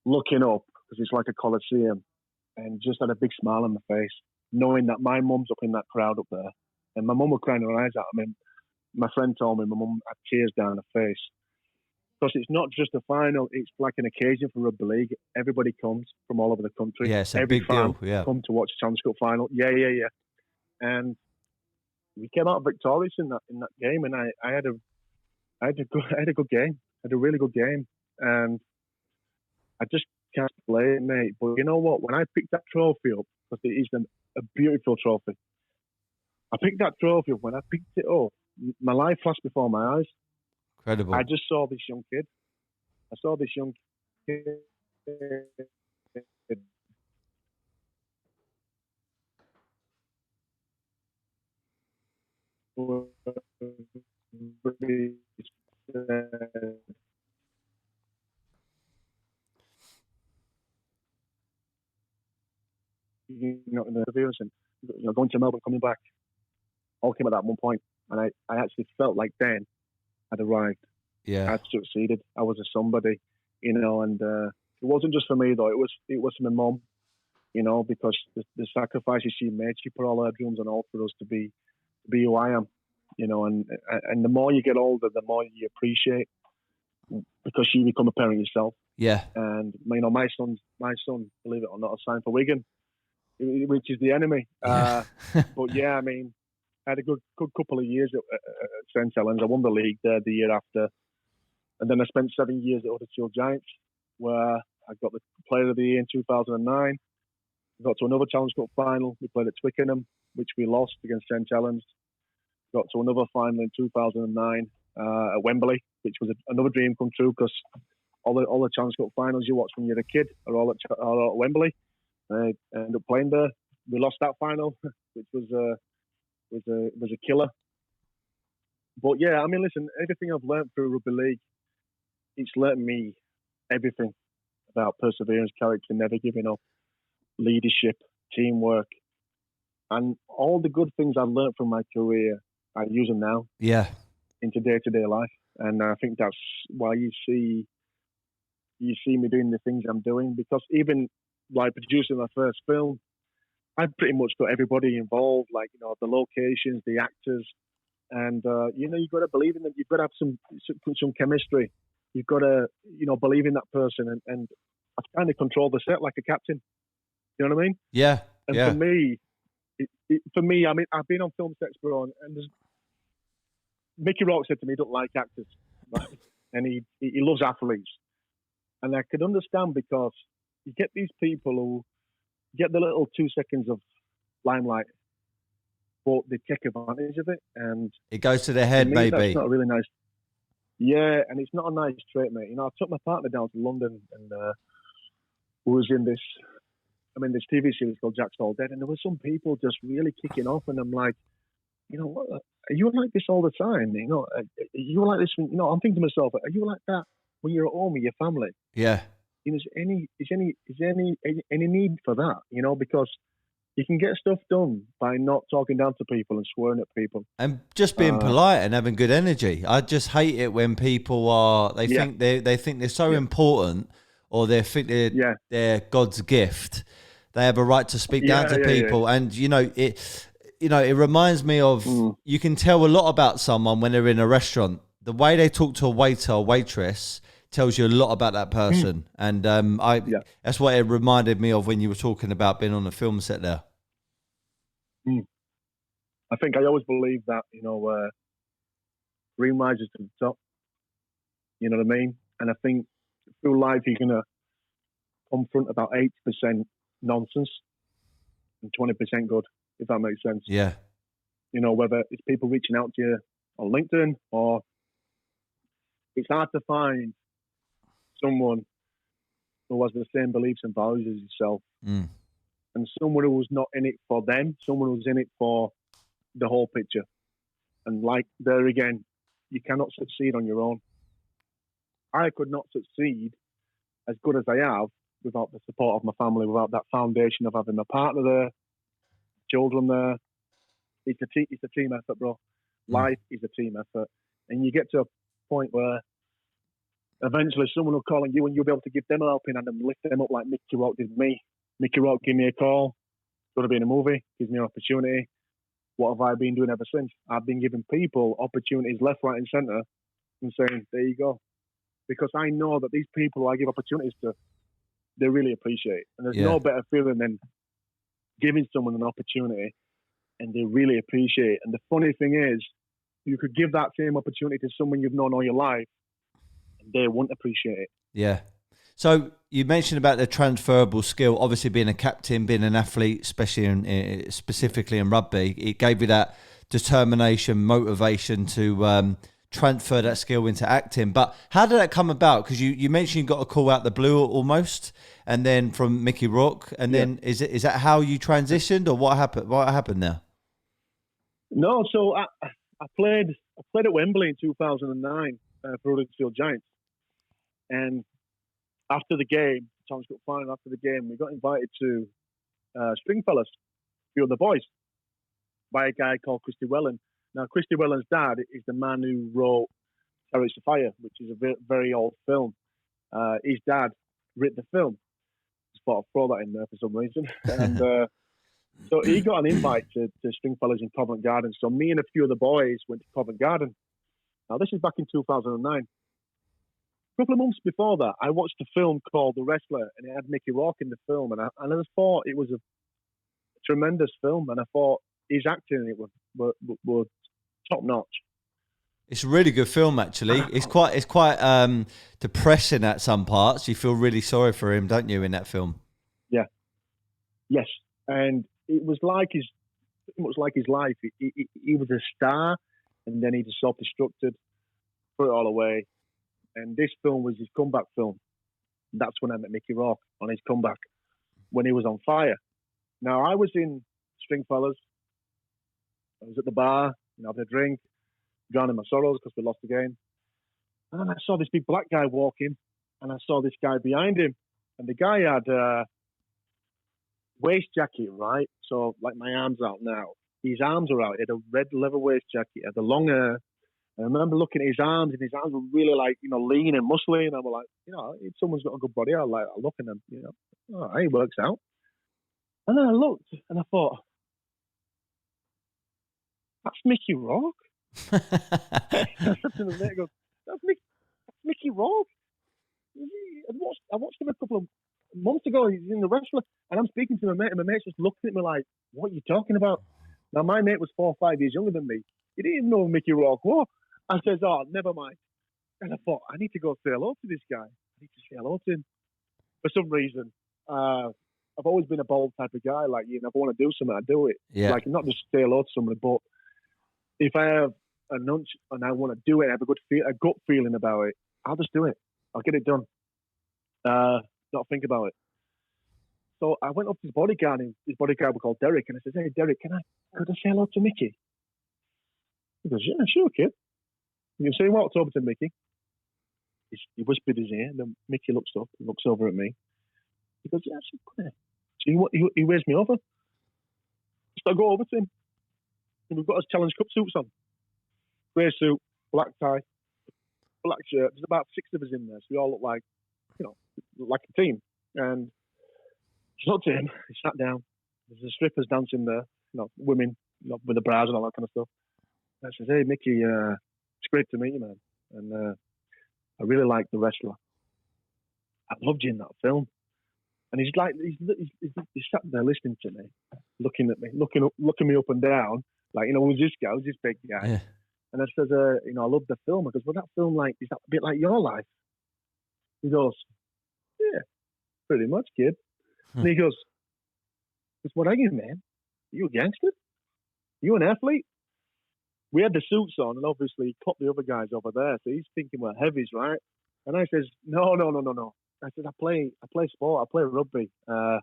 looking up, because it's like a coliseum, and just had a big smile on my face, knowing that my mum's up in that crowd up there. And my mum was crying her eyes out. I mean, my friend told me my mum had tears down her face. because it's not just a final; it's like an occasion for rugby league. Everybody comes from all over the country. Yeah, it's a Every big fan deal. Yeah, come to watch the Challenge Cup final. Yeah, and we came out victorious in that game, and I had a good game. I had a really good game, and I just can't play it, mate. But you know what? When I picked that trophy up, because it is a beautiful trophy, I picked that trophy up. When I picked it up, my life flashed before my eyes. incredible. I just saw this young kid. I saw this young kid. The reviews and going to Melbourne, coming back, all came at that one point, and I actually felt like then I'd arrived. Yeah, I'd succeeded. I was a somebody, and it wasn't just for me though. It was for my mum, because the sacrifices she made, she put all her dreams on hold for us to be who I am, and the more you get older, the more you appreciate, because you become a parent yourself. yeah. And my son, believe it or not, signed for Wigan, which is the enemy. Yeah. But yeah, I mean, I had a good couple of years at St Helens. I won the league there the year after, and then I spent 7 years at Huddersfield Giants, where I got the Player of the Year in 2009. Got to another Challenge Cup final. We played at Twickenham, which we lost against St Helens. Got to another final in 2009 at Wembley, which was another dream come true, because all the Challenge Cup finals you watch when you're a kid are all at Wembley. I ended up playing there. We lost that final, which was a killer. But yeah, I mean, listen, everything I've learned through rugby league, it's learned me everything about perseverance, character, never giving up, leadership, teamwork, and all the good things I've learned from my career. I use them now. Yeah. Into day-to-day life, and I think that's why you see me doing the things I'm doing. Because even like producing my first film, I pretty much got everybody involved, like the locations, the actors, and you've got to believe in them. You've got to have some chemistry. You've got to believe in that person, and I kind of control the set like a captain. You know what I mean? Yeah. And yeah. for me, I mean, I've been on film sets before, and Mickey Rourke said to me, he don't like actors, right? And he loves athletes. And I could understand, because you get these people who get the little 2 seconds of limelight, but they take advantage of it. And it goes to their head, me, maybe. That's not a really nice. Yeah, and it's not a nice trait, mate. I took my partner down to London, and who was in this TV series called Jack's All Dead, and there were some people just really kicking off, and I'm like, what? Are you like this all the time? Are you like this? I'm thinking to myself, are you like that when you're at home with your family? Yeah. Is there any need for that? Because you can get stuff done by not talking down to people and swearing at people, and just being polite and having good energy. I just hate it when people think they're so important, or they think they're God's gift. They have a right to speak down to people, and it reminds me of, you can tell a lot about someone when they're in a restaurant. The way they talk to a waiter or waitress tells you a lot about that person. And that's what it reminded me of when you were talking about being on the film set there. I think I always believe that, dream rises to the top. You know what I mean? And I think through life, you're going to confront about 80% nonsense and 20% good, if that makes sense. Yeah. Whether it's people reaching out to you on LinkedIn, or it's hard to find someone who has the same beliefs and values as yourself, and someone who's not in it for them, someone who's in it for the whole picture. And like there again, you cannot succeed on your own. I could not succeed as good as I have without the support of my family, without that foundation of having my partner there, children there. It's a team effort, bro. Life is a team effort. And you get to a point where eventually someone will call on you, and you'll be able to give them a helping hand and lift them up like Mickey Rourke did me. Mickey Rourke gave me a call, going to be in a movie, gives me an opportunity. What have I been doing ever since? I've been giving people opportunities left, right and centre, and saying, there you go. because I know that these people I give opportunities to, they really appreciate it. And there's Yeah. no better feeling than giving someone an opportunity and they really appreciate it. And the funny thing is, you could give that same opportunity to someone you've known all your life and they won't appreciate it. Yeah. So you mentioned about the transferable skill, obviously being a captain, being an athlete, especially specifically in rugby, it gave you that determination, motivation to transfer that skill into acting. But how did that come about? Because you mentioned you got a call out the blue almost, and then from Mickey Rourke, and then is that how you transitioned, or what happened? What happened there? No, so I played at Wembley in 2009 for Huddersfield Giants, and after the game, Tom's Cup final. After the game, we got invited to Stringfellas, a few of the boys, by a guy called Christy Whelan. Now, Christy Whelan's dad is the man who wrote Chariots of Fire, which is a very, very old film. His dad wrote the film. Just thought I'd throw that in there for some reason. And so he got an invite to Stringfellas in Covent Garden. So me and a few of the boys went to Covent Garden. Now, this is back in 2009. A couple of months before that, I watched a film called The Wrestler, and it had Mickey Rourke in the film. And I just thought it was a tremendous film. And I thought his acting in it were top notch. It's a really good film, actually. It's quite depressing at some parts. You feel really sorry for him, don't you, in that film? Yeah. Yes. And it was like much like his life. He was a star, and then he just self-destructed, put it all away. And this film was his comeback film. That's when I met Mickey Rourke on his comeback, when he was on fire. Now, I was in Stringfellas. I was at the bar, having a drink, drowning my sorrows because we lost the game. And then I saw this big black guy walking, and I saw this guy behind him. And the guy had a waist jacket, right? So, like my arms out now. His arms are out. He had a red leather waist jacket, had the long hair. I remember looking at his arms, and his arms were really lean and muscly. And I was like, if someone's got a good body, I'll look at them, oh, he works out. And then I looked, and I thought, that's Mickey Rourke. I said to the mate, I go, that's Mickey Rourke. I watched him a couple of months ago. He's in The Wrestler, and I'm speaking to my mate, and my mate's just looking at me like, what are you talking about? Now, my mate was 4 or 5 years younger than me. He didn't even know who Mickey Rourke was. I says, oh, never mind. And I thought, I need to go say hello to this guy. I need to say hello to him. For some reason, I've always been a bold type of guy. Like, if I want to do something, I do it. Yeah. Like, not just say hello to somebody, but if I have a nudge and I want to do it, I have a gut feeling about it, I'll just do it. I'll get it done. Not think about it. So I went up to his bodyguard, and his bodyguard was called Derek, and I said, hey, Derek, could I say hello to Mickey? He goes, yeah, sure, kid. You so he walked over to Mickey. He whispered his ear, and then Mickey looks up and looks over at me. He goes, yeah, sure, come here. So he waves me over. So I go over to him, and we've got his challenge cup suits on. Grey suit, black tie, black shirt. There's about 6 of us in there, so we all look like, like a team. And I looked at him, he sat down. There's the strippers dancing there, women, with the bras and all that kind of stuff. And I said, hey, Mickey, it's great to meet you, man. And I really like The Wrestler. I loved you in that film. And he's sat there listening to me, looking at me, looking me up and down, like, who's this guy? Who's this big guy? Yeah. And I says, I love the film. I goes, well, that film, is that a bit like your life? He goes, yeah, pretty much, kid. And he goes, what are you, man? Are you a gangster? You an athlete? We had the suits on, and obviously he caught the other guys over there, so he's thinking we're heavies, right? And I says, no. I said, I play sport. I play rugby. I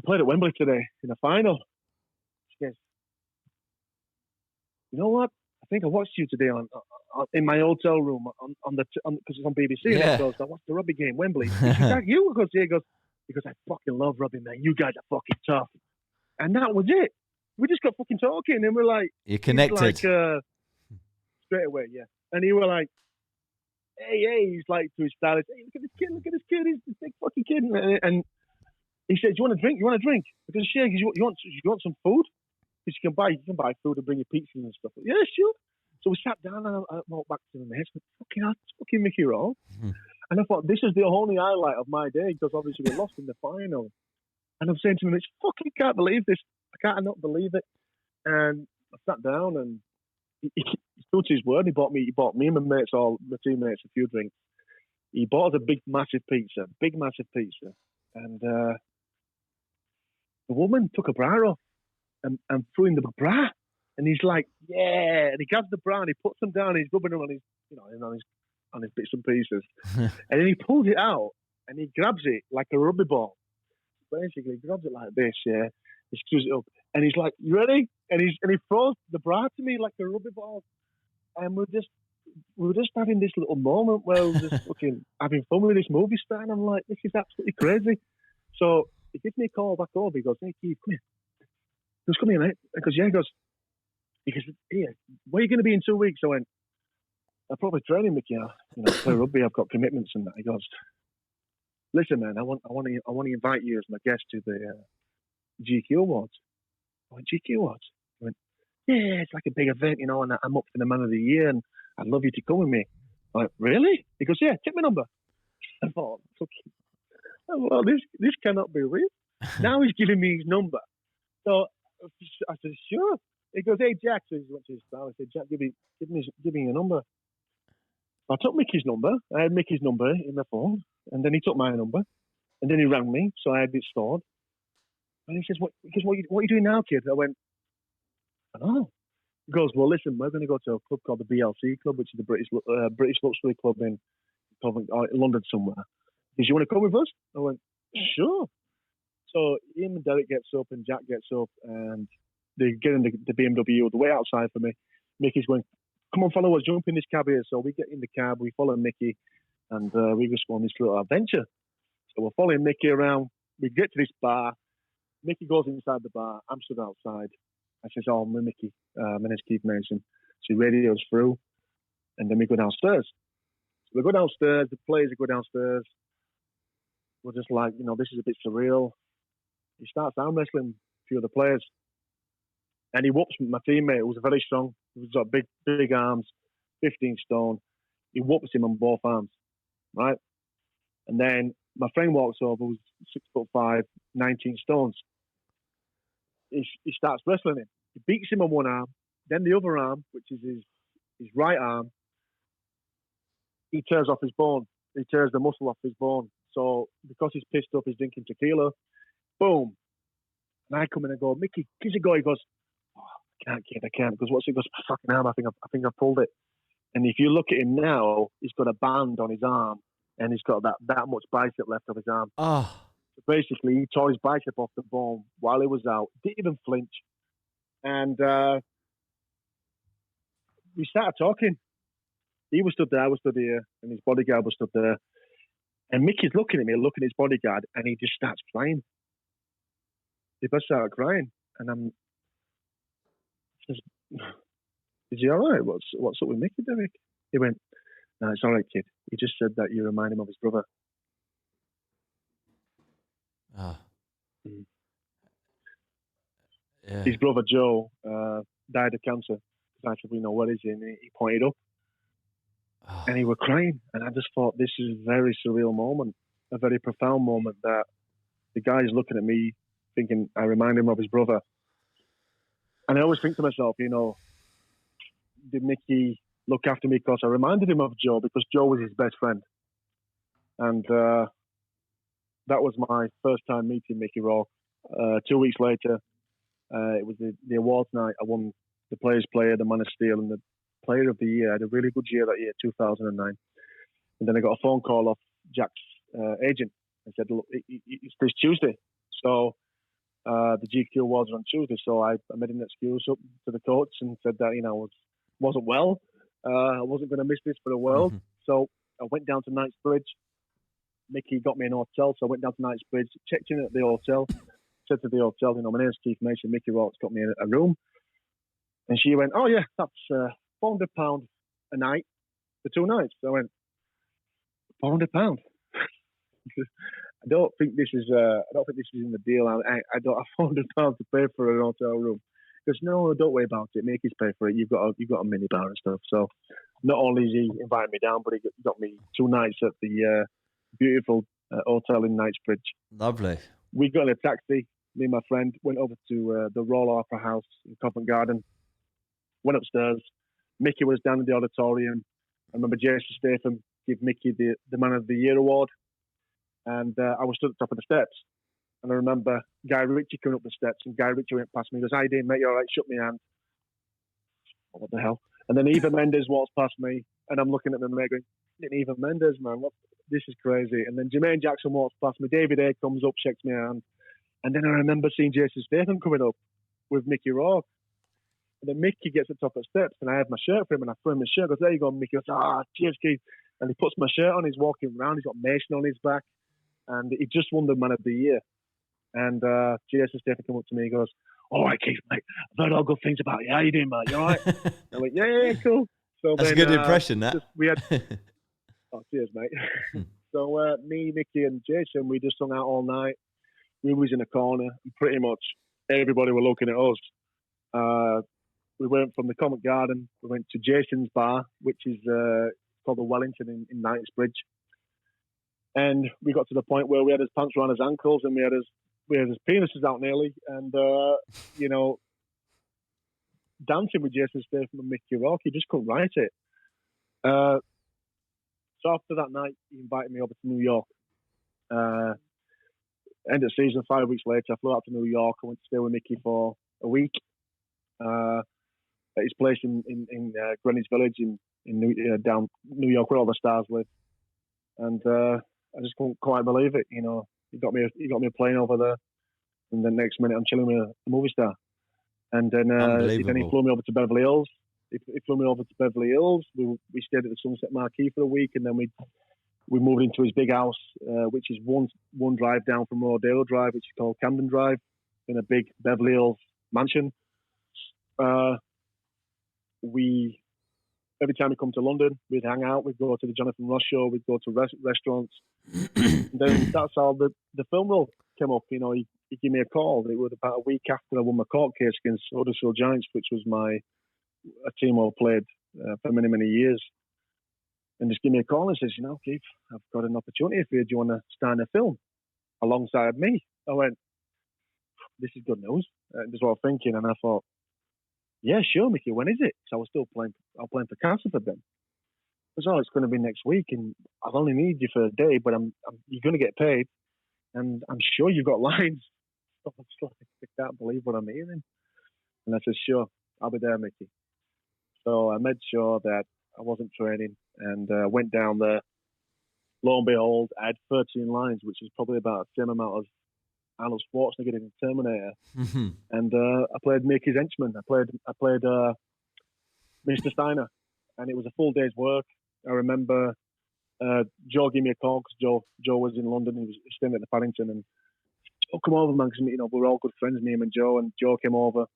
played at Wembley today in a final. She goes, you know what? I think I watched you today on in my hotel room because it's on BBC. Yeah. And he goes, I watched the rugby game, Wembley. Is that you? He goes, because I fucking love rugby, man. You guys are fucking tough. And that was it. We just got fucking talking, and we're like, you're connected. Straight away, yeah. And he were like, hey, he's like to his stylist, hey, look at this kid, he's this big fucking kid. And he said, you want a drink? Because you want some food? Because you can buy food and bring your pizzas and stuff. Yeah, sure. So we sat down and I walked back to the mates. Fucking Mickey Rourke. And I thought, this is the only highlight of my day because obviously we lost in the final. And I'm saying to him, fucking can't believe this. I cannot believe it. And I sat down and he stood to his word. He bought me and my teammates a few drinks. He bought us a big massive pizza. And the woman took a bra off and threw in the bra. And he's like, yeah. And he grabs the bra and he puts them down and he's rubbing them on his, on his bits and pieces. And then he pulls it out and he grabs it like a rugby ball. Basically, he grabs it like this, yeah. He screws it up. And he's like, you ready? And he throws the bra to me like a rugby ball. And we were just having this little moment where we were just fucking having fun with this movie star. And I'm like, this is absolutely crazy. So he gives me a call back over. He goes, hey, Keith, come here. He goes, come here, mate. I goes, yeah. He goes, here, where are you going to be in 2 weeks? I went, I'm probably training, Mickey. Play rugby. I've got commitments and that. He goes, listen, man, I want to invite you as my guest to the GQ Awards. I went, GQ Awards? He went, yeah, it's like a big event, and I'm up for the Man of the Year, and I'd love you to come with me. I went, really? He goes, yeah, take my number. I thought, well, this cannot be real. Now he's giving me his number. So I said, sure. He goes, hey, Jack. So he went to his pal. I said, Jack, give me your number. I took Mickey's number. I had Mickey's number in my phone, and then he took my number, and then he rang me, so I had it stored. And he says, what are you doing now, kid? I went, I don't know. He goes, well, listen, we're going to go to a club called the BLC Club, which is the British Luxury Club in London somewhere. Does you want to come with us? I went, sure. So him and Derek gets up, and Jack gets up, and they get in the BMW, the way outside for me. Mickey's going, come on, follow us, jump in this cab here. So we get in the cab, we follow Mickey, and we just go on this little adventure. So we're following Mickey around. We get to this bar. Mickey goes inside the bar. I'm stood outside. I says, oh, I'm Mickey. My name's Keith Mason. So he radios through, and then we go downstairs. So we go downstairs. The players go downstairs. We're just like, this is a bit surreal. He starts arm wrestling a few of the players. And he whoops my teammate, who was very strong. He's got big arms, 15 stone. He whoops him on both arms, right? And then my friend walks over, who's 6'5", 19 stones. He starts wrestling him. He beats him on one arm, then the other arm, which is his right arm, he tears off his bone. He tears the muscle off his bone. So because he's pissed off, he's drinking tequila. Boom. And I come in and go, Mickey, give it a go. He goes, oh, I can't. Because what's it? He goes, fucking arm. I think I pulled it. And if you look at him now, he's got a band on his arm, and he's got that much bicep left of his arm. Oh. So basically, he tore his bicep off the bone while he was out. Didn't even flinch. And we started talking. He was stood there, I was stood here, and his bodyguard was stood there. And Mickey's looking at me, looking at his bodyguard, and he just starts crying. He burst out crying, and I'm just, is he all right? What's up with Mickey, Derek? He went, no, it's all right, kid. He just said that you remind him of his brother. Oh. Yeah. His brother Joe died of cancer. I said, what is he? And he pointed up. Oh. And he was crying. And I just thought, this is a very surreal moment, a very profound moment that the guy's looking at me thinking I remind him of his brother. And I always think to myself, did Mickey look after me because I reminded him of Joe, because Joe was his best friend. And that was my first time meeting Mickey Rourke. 2 weeks later, it was the awards night. I won the Players' Player, the Man of Steel, and the Player of the Year. I had a really good year that year, 2009. And then I got a phone call off Jack's agent and said, look, it's this Tuesday. So the GQ Awards are on Tuesday. So I made an excuse up to the coach and said that, I wasn't well. I wasn't going to miss this for the world. Mm-hmm. So I went down to Knightsbridge. Mickey got me an hotel. So I went down to Knightsbridge, checked in at the hotel, said to the hotel, my name's Keith Mason. Mickey Rourke's got me a room. And she went, oh, yeah, that's £400 a night for 2 nights. So I went, £400? I don't think this is in the deal. I don't have £400 to pay for an hotel room goes, no, don't worry about it. Mickey's pay for it. You've got a minibar and stuff. So not only is he inviting me down, but he got me 2 nights at the beautiful hotel in Knightsbridge. Lovely. We got in a taxi. Me and my friend went over to the Royal Opera House in Covent Garden. Went upstairs. Mickey was down in the auditorium. I remember Jason Statham give Mickey the Man of the Year award. And I was stood at the top of the steps. And I remember Guy Ritchie coming up the steps, and Guy Ritchie went past me. He goes, "How you doing, mate? You all right?" Shook my hand. What the hell? And then Eva Mendes walks past me, and I'm looking at them, mate, going, "Eva Mendes, man, this is crazy." And then Jermaine Jackson walks past me. David A comes up, shakes my hand. And then I remember seeing Jason Statham coming up with Mickey Rourke. And then Mickey gets at the top of the steps, and I have my shirt for him, and I throw him his shirt. I goes, "There you go, Mickey." I goes, cheers, Keith. And he puts my shirt on. He's walking around. He's got Mason on his back. And he just won the Man of the Year. And Jason Statham came up to me. He goes, "All right, Keith, mate. I've heard all good things about you. How you doing, mate? You all right?" I'm like, yeah, cool. So that's then, a good impression, that. We had... Oh, cheers, mate. So me, Mickey, and Jason, we just hung out all night. We was in a corner, and pretty much everybody were looking at us. We went from the Covent Garden. We went to Jason's bar, which is called the Wellington in Knightsbridge. And we got to the point where we had his pants around his ankles, and we had his penises out nearly, and dancing with Jason Statham and Mickey Rourke. He just couldn't write it. So after that night, he invited me over to New York. End of season, 5 weeks later, I flew out to New York. I went to stay with Mickey for a week at his place in Greenwich Village in down New York, where all the stars live. And I just couldn't quite believe it. You know, he got me a plane over there, and the next minute I'm chilling with a movie star. And then he flew me over to Beverly Hills. He flew me over to Beverly Hills. We stayed at the Sunset Marquee for a week, and then we moved into his big house, which is one drive down from Rodeo Drive, which is called Camden Drive, in a big Beverly Hills mansion. Every time we come to London, we'd hang out. We'd go to the Jonathan Ross show. We'd go to restaurants. And then that's how the film role came up. You know, he gave me a call. It was about a week after I won my court case against Huddersfield Giants, which was a team I played for many, many years. And just gave me a call and says, "You know, Keith, I've got an opportunity for you. Do you want to star in a film alongside me?" I went, "This is good news." That's what I was thinking. And I thought, "Yeah, sure, Mickey. When is it?" So I was still playing for Castleford then. I was, "It's going to be next week, and I'll only need you for a day, but you're going to get paid, and I'm sure you've got lines." So I was like, I can't believe what I'm hearing. And I said, "Sure, I'll be there, Mickey." So I made sure that I wasn't training and went down there. Lo and behold, I had 13 lines, which is probably about the same amount as Arnold Schwarzenegger in Terminator. Mm-hmm. And I played Mickey's henchman. I played Mr. Steiner, and it was a full day's work. I remember Joe gave me a call because Joe was in London. He was staying at the Paddington, and "Oh, come over, man," because we're all good friends, me and Joe. And Joe came over.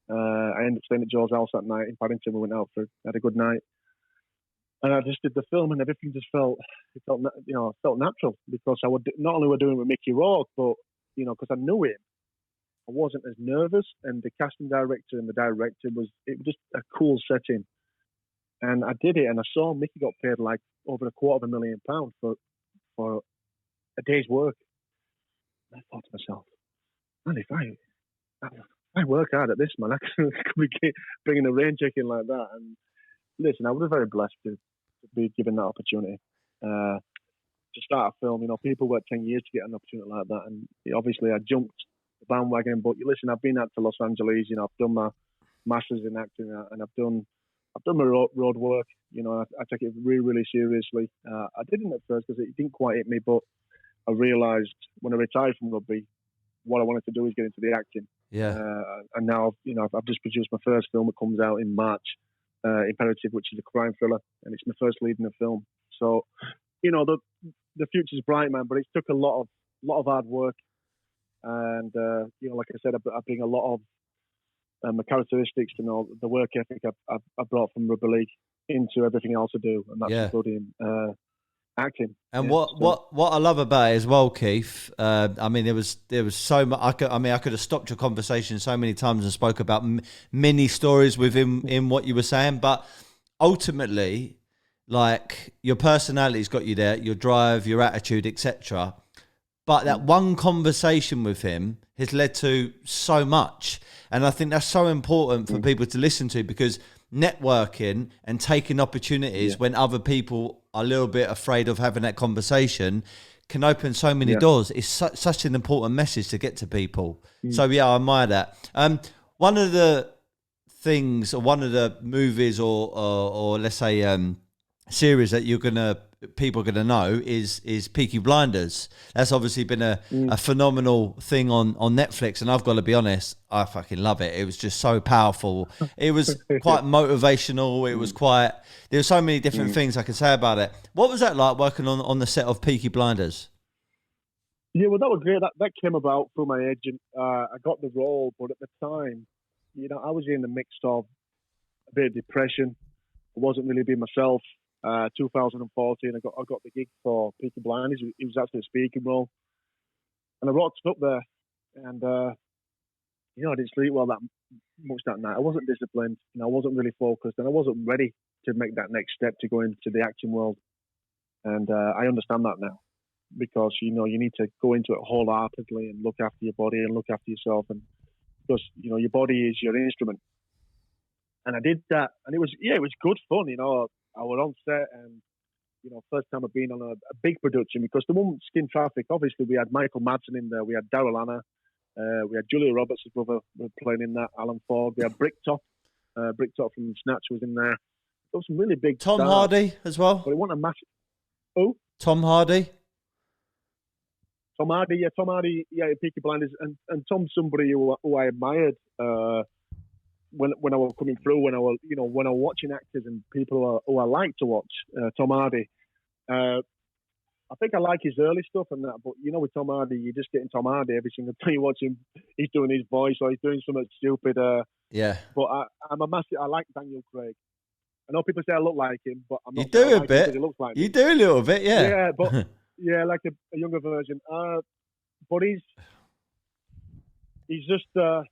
I ended up staying at Joe's house that night in Paddington. We went out had a good night, and I just did the film, and everything just felt natural, because I would not only were doing it with Mickey Rourke, but because I knew him, I wasn't as nervous. And the casting director and the director was just a cool setting, and I did it, and I saw Mickey got paid like over £250,000 for a day's work. And I thought to myself, man, if I work hard at this, man, I could be bringing a rain check in like that. And listen, I was very blessed to be given that opportunity to start a film. People work 10 years to get an opportunity like that, and obviously I jumped the bandwagon. But listen, I've been out to Los Angeles. I've done my masters in acting, and I've done my road work. I take it really, really seriously. I didn't at first because it didn't quite hit me, but I realised when I retired from rugby, what I wanted to do is get into the acting. Yeah. And now, I've just produced my first film. It comes out in March, Imperative, which is a crime thriller, and it's my first lead in the film. So, the future's bright, man. But it took a lot of hard work, and like I said, I bring a lot of my characteristics and the work ethic I brought from rugby league into everything else I do, and that's including acting. And what I love about it as well, Keith. I mean, there was so much. I could have stopped your conversation so many times and spoke about many stories within in what you were saying. But ultimately, like, your personality's got you there, your drive, your attitude, etc. But that one conversation with him has led to so much, and I think that's so important for people to listen to, because networking and taking opportunities when other people are a little bit afraid of having that conversation can open so many doors. It's such an important message to get to people. So I admire that. One of the things, or one of the movies, or let's say series that people are gonna know is Peaky Blinders. That's obviously been a phenomenal thing on Netflix, and I've got to be honest, I fucking love it. It was just so powerful. It was quite motivational. It was quite. There were so many different things I could say about it. What was that like, working on the set of Peaky Blinders? Yeah, well, that was great. That came about through my agent. I got the role, but at the time, I was in the mix of a bit of depression. I wasn't really being myself. 2014, I got the gig for Peaky Blinders. It was actually a speaking role, and I rocked up there, and I didn't sleep well that much that night. I wasn't disciplined, and I wasn't really focused, and I wasn't ready to make that next step to go into the acting world. And I understand that now, because you need to go into it wholeheartedly and look after your body and look after yourself, and because your body is your instrument. And I did that, and it was good fun. I was on set, and first time I've been on a big production, because the one Skin Traffic, obviously we had Michael Madsen in there, we had Daryl Hannah, we had Julia Roberts' brother playing in that, Alan Ford, we had Bricktop from Snatch was in there. There was some really big Tom stars, Hardy as well. but it wasn't a massive. Oh, Tom Hardy, Peaky Blinders, and Tom's somebody who I admired. When I was coming through, when I was watching actors and people who I like to watch, Tom Hardy. I think I like his early stuff and that, but with Tom Hardy, you're just getting Tom Hardy every single time you watch him. He's doing his voice or he's doing something stupid. But I like Daniel Craig. I know people say I look like him, but I'm not. You do a like bit. He looks like you me. do a little bit, yeah. Yeah, but like a younger version. But he's just a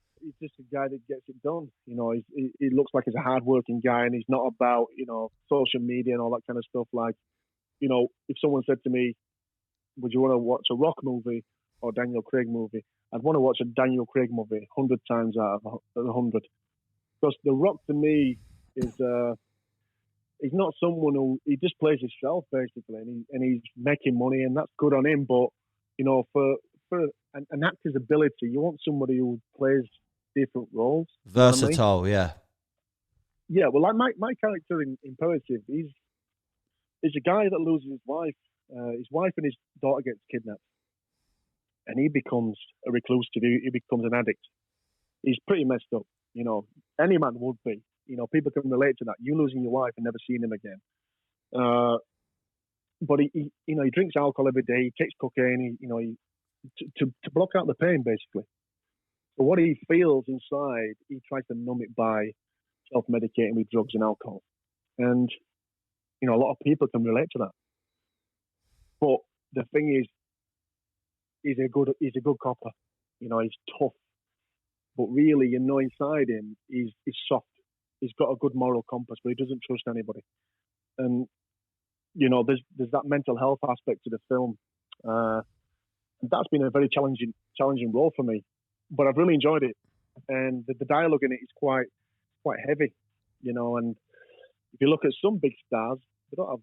guy that gets it done. He looks like he's a hardworking guy, and he's not about social media and all that kind of stuff. Like, if someone said to me, "Would you want to watch a Rock movie or Daniel Craig movie?" I'd want to watch a Daniel Craig movie 100 times out of 100, because The Rock to me is he's not someone who he just plays himself basically, and he's making money, and that's good on him. But for an actor's ability, you want somebody who plays different roles. Versatile, yeah. Yeah, well, like my character in Imperative, he's a guy that loses his wife. His wife and his daughter gets kidnapped, and he becomes a recluse. He becomes an addict. He's pretty messed up. Any man would be. People can relate to that. You losing your wife and never seeing him again. But he drinks alcohol every day. He takes cocaine. To block out the pain, basically. So what he feels inside, he tries to numb it by self-medicating with drugs and alcohol. And a lot of people can relate to that. But the thing is, he's a good copper. He's tough. But really, inside him, he's soft. He's got a good moral compass, but he doesn't trust anybody. And there's that mental health aspect to the film. And that's been a very challenging role for me. But I've really enjoyed it, and the dialogue in it is quite heavy, And if you look at some big stars, they don't have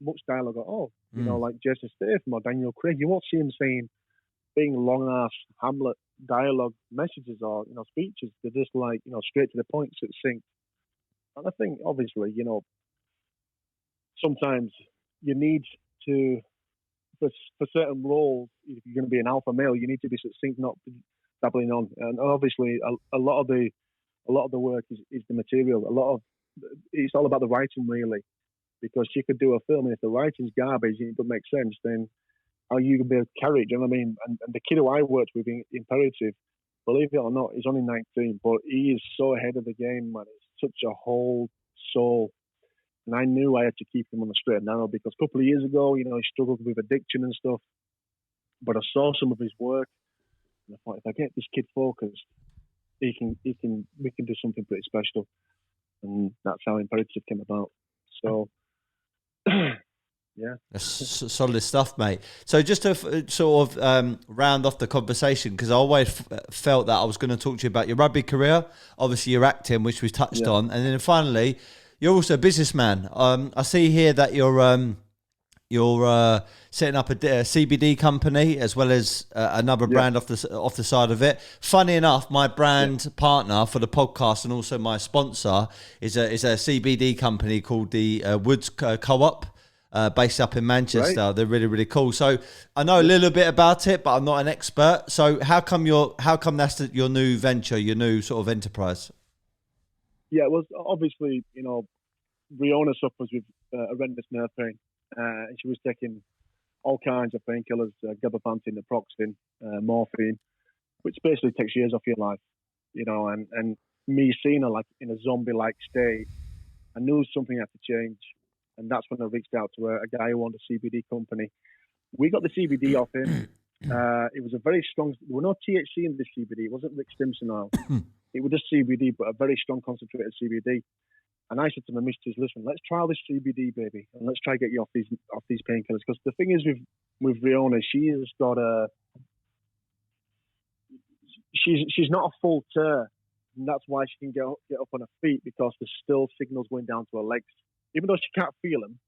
much dialogue at all. Like Jason Statham or Daniel Craig, you won't see him saying big long-ass Hamlet dialogue messages or speeches. They're just like straight to the point, succinct. And I think obviously sometimes you need to. For certain roles, if you're going to be an alpha male, you need to be succinct, not dabbling on. And obviously, a lot of the work is the material. It's all about the writing, really, because you could do a film, and if the writing's garbage and it doesn't make sense, then how are you going to be able to carry it? Do you know what I mean? And the kid who I worked with in Imperative, believe it or not, he's only 19, but he is so ahead of the game, man. He's such a whole soul. And I knew I had to keep him on the straight and narrow because a couple of years ago, he struggled with addiction and stuff. But I saw some of his work, and I thought, if I get this kid focused, we can do something pretty special. And that's how Imperative came about. So, yeah. That's solid stuff, mate. So just to sort of round off the conversation, because I always felt that I was going to talk to you about your rugby career, obviously your acting, which we touched on, and then finally, you're also a businessman. I see here that you're setting up a CBD company as well as another brand off the side of it. Funny enough, my brand partner for the podcast and also my sponsor is a CBD company called the Woods Co-op. Based up in Manchester. Right. They're really, really cool. So I know a little bit about it, but I'm not an expert. So how come that's your new venture, your new sort of enterprise? Yeah, well, obviously, Riona suffers with horrendous nerve pain. And she was taking all kinds of painkillers, gabapentin, naproxen, morphine, which basically takes years off your life, and me seeing her like in a zombie-like state, I knew something had to change. And that's when I reached out to a guy who owned a CBD company. We got the CBD off him. It was a very strong, there were no THC in the CBD. It wasn't Rick Stimson oil. It was just CBD, but a very strong concentrated CBD. And I said to my missus, listen, let's try this CBD, baby, and let's try to get you off these painkillers. Because the thing is with Riona, she has got she's not a full tear. And that's why she can get up on her feet, because there's still signals going down to her legs. Even though she can't feel them,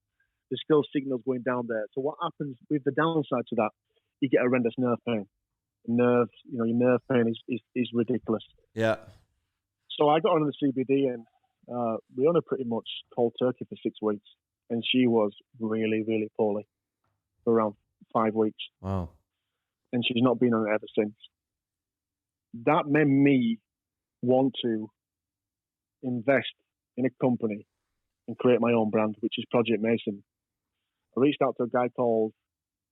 there's still signals going down there. So what happens with the downside to that, you get horrendous nerve pain. Nerves, your nerve pain is ridiculous. Yeah. So I got on the CBD, and Riona pretty much cold turkey for 6 weeks. And she was really, really poorly for around 5 weeks. Wow. And she's not been on it ever since. That made me want to invest in a company and create my own brand, which is Project Mason. I reached out to a guy called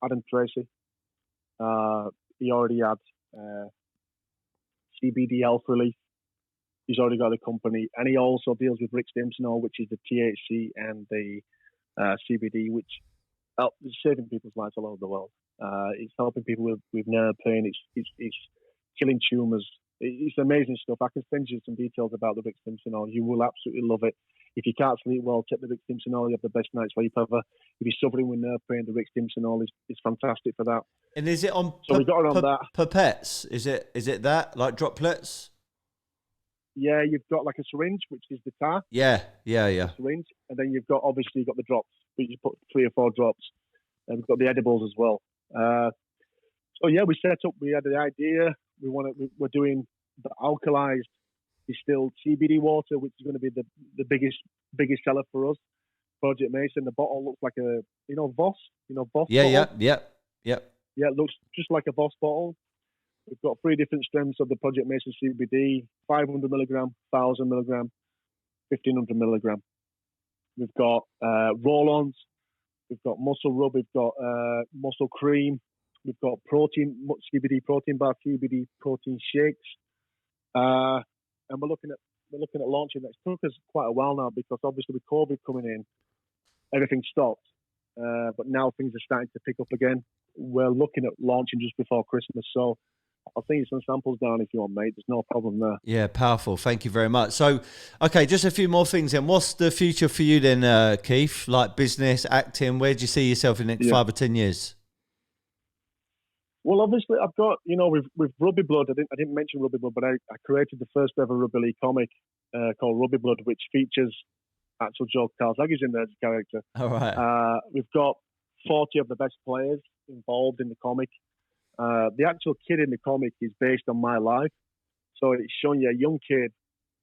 Adam Tracy. He already had CBD Health Relief. He's already got a company, and he also deals with Rick Stimson oil, which is the THC and the CBD, which is saving people's lives all over the world. It's helping people with nerve pain. It's killing tumors. It's amazing stuff. I can send you some details about the Rick Stimson oil. You will absolutely love it. If you can't sleep well, take the Rick Stimson oil. You have the best night's sleep ever. If you're suffering with nerve pain, the Rick Stimson oil is fantastic for that. And is it on? So we got around that. Pipettes? Is it that, like droplets? Yeah, you've got like a syringe, which is the tar. Yeah. Syringe, and then you've got the drops. But you put 3 or 4 drops, and we've got the edibles as well. So yeah, we set up. We had the idea. We're doing the alkalized distilled CBD water, which is going to be the biggest seller for us. Project Mason. The bottle looks like a Voss. Voss. Yeah. Yeah, it looks just like a Voss bottle. We've got 3 different strengths of the Project Mason CBD: 500 milligram, 1,000 milligram, 1,500 milligram. We've got roll-ons. We've got muscle rub. We've got muscle cream. We've got CBD protein bar, CBD protein shakes. And we're looking at launching. It took us quite a while now, because obviously with COVID coming in, everything stopped. But now things are starting to pick up again. We're looking at launching just before Christmas. So I'll send you some samples down if you want, mate. There's no problem there. Yeah, powerful. Thank you very much. So, okay, just a few more things then. What's the future for you then, Keith? Like business, acting, where do you see yourself in the next 5 or 10 years? Well, obviously, I've got, with Rugby Blood, I didn't mention Rugby Blood, but I created the first ever rugby league comic called Rugby Blood, which features actual Joe Calzaghe's in there as a character. All right. We've got 40 of the best players involved in the comic. The actual kid in the comic is based on my life. So it's showing you a young kid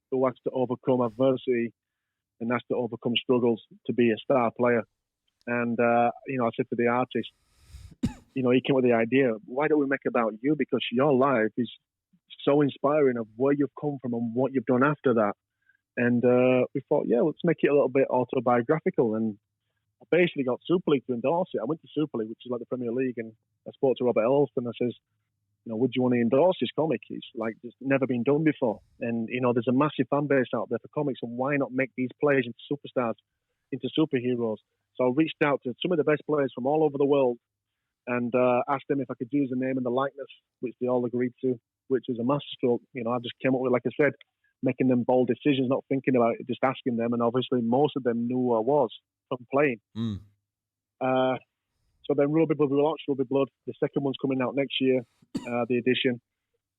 who has to overcome adversity and has to overcome struggles to be a star player. And, I said to the artist, he came with the idea, why don't we make it about you? Because your life is so inspiring of where you've come from and what you've done after that. And we thought, let's make it a little bit autobiographical. And I basically got Super League to endorse it. I went to Super League, which is like the Premier League, and I spoke to Robert Elston. I says, would you want to endorse this comic? It's like it's never been done before. And, there's a massive fan base out there for comics, and why not make these players into superstars? into superheroes. So I reached out to some of the best players from all over the world and asked them if I could use the name and the likeness, which they all agreed to, which was a masterstroke. I just came up with, like I said, making them bold decisions, not thinking about it, just asking them. And obviously most of them knew who I was from playing. So then Rugby Blood, we launched Rugby Blood. The second one's coming out next year, the edition.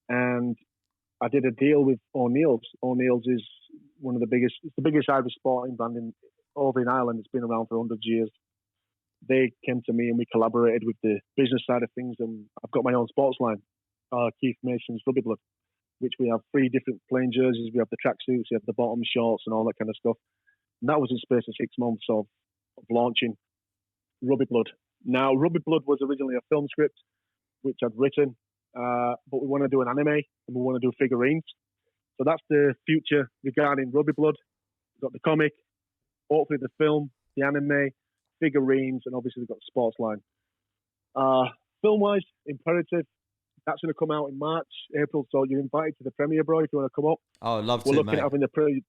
And I did a deal with O'Neill's. O'Neill's is it's the biggest Irish sporting brand over in Ireland. It's been around for 100 years. They came to me and we collaborated with the business side of things. And I've got my own sports line, Keith Mason's Rugby Blood, which we have 3 different playing jerseys. We have the tracksuits, we have the bottom shorts and all that kind of stuff. And that was in space of 6 months of launching Rugby Blood. Now, Rugby Blood was originally a film script, which I'd written, but we want to do an anime and we want to do figurines. So that's the future regarding Rugby Blood. We've got the comic, hopefully the film, the anime, figurines, and obviously we've got the sports line. Film-wise, Imperative, that's going to come out in March, April, so you're invited to the premiere, bro, if you want to come up. Oh, I'd love to, We're looking at having the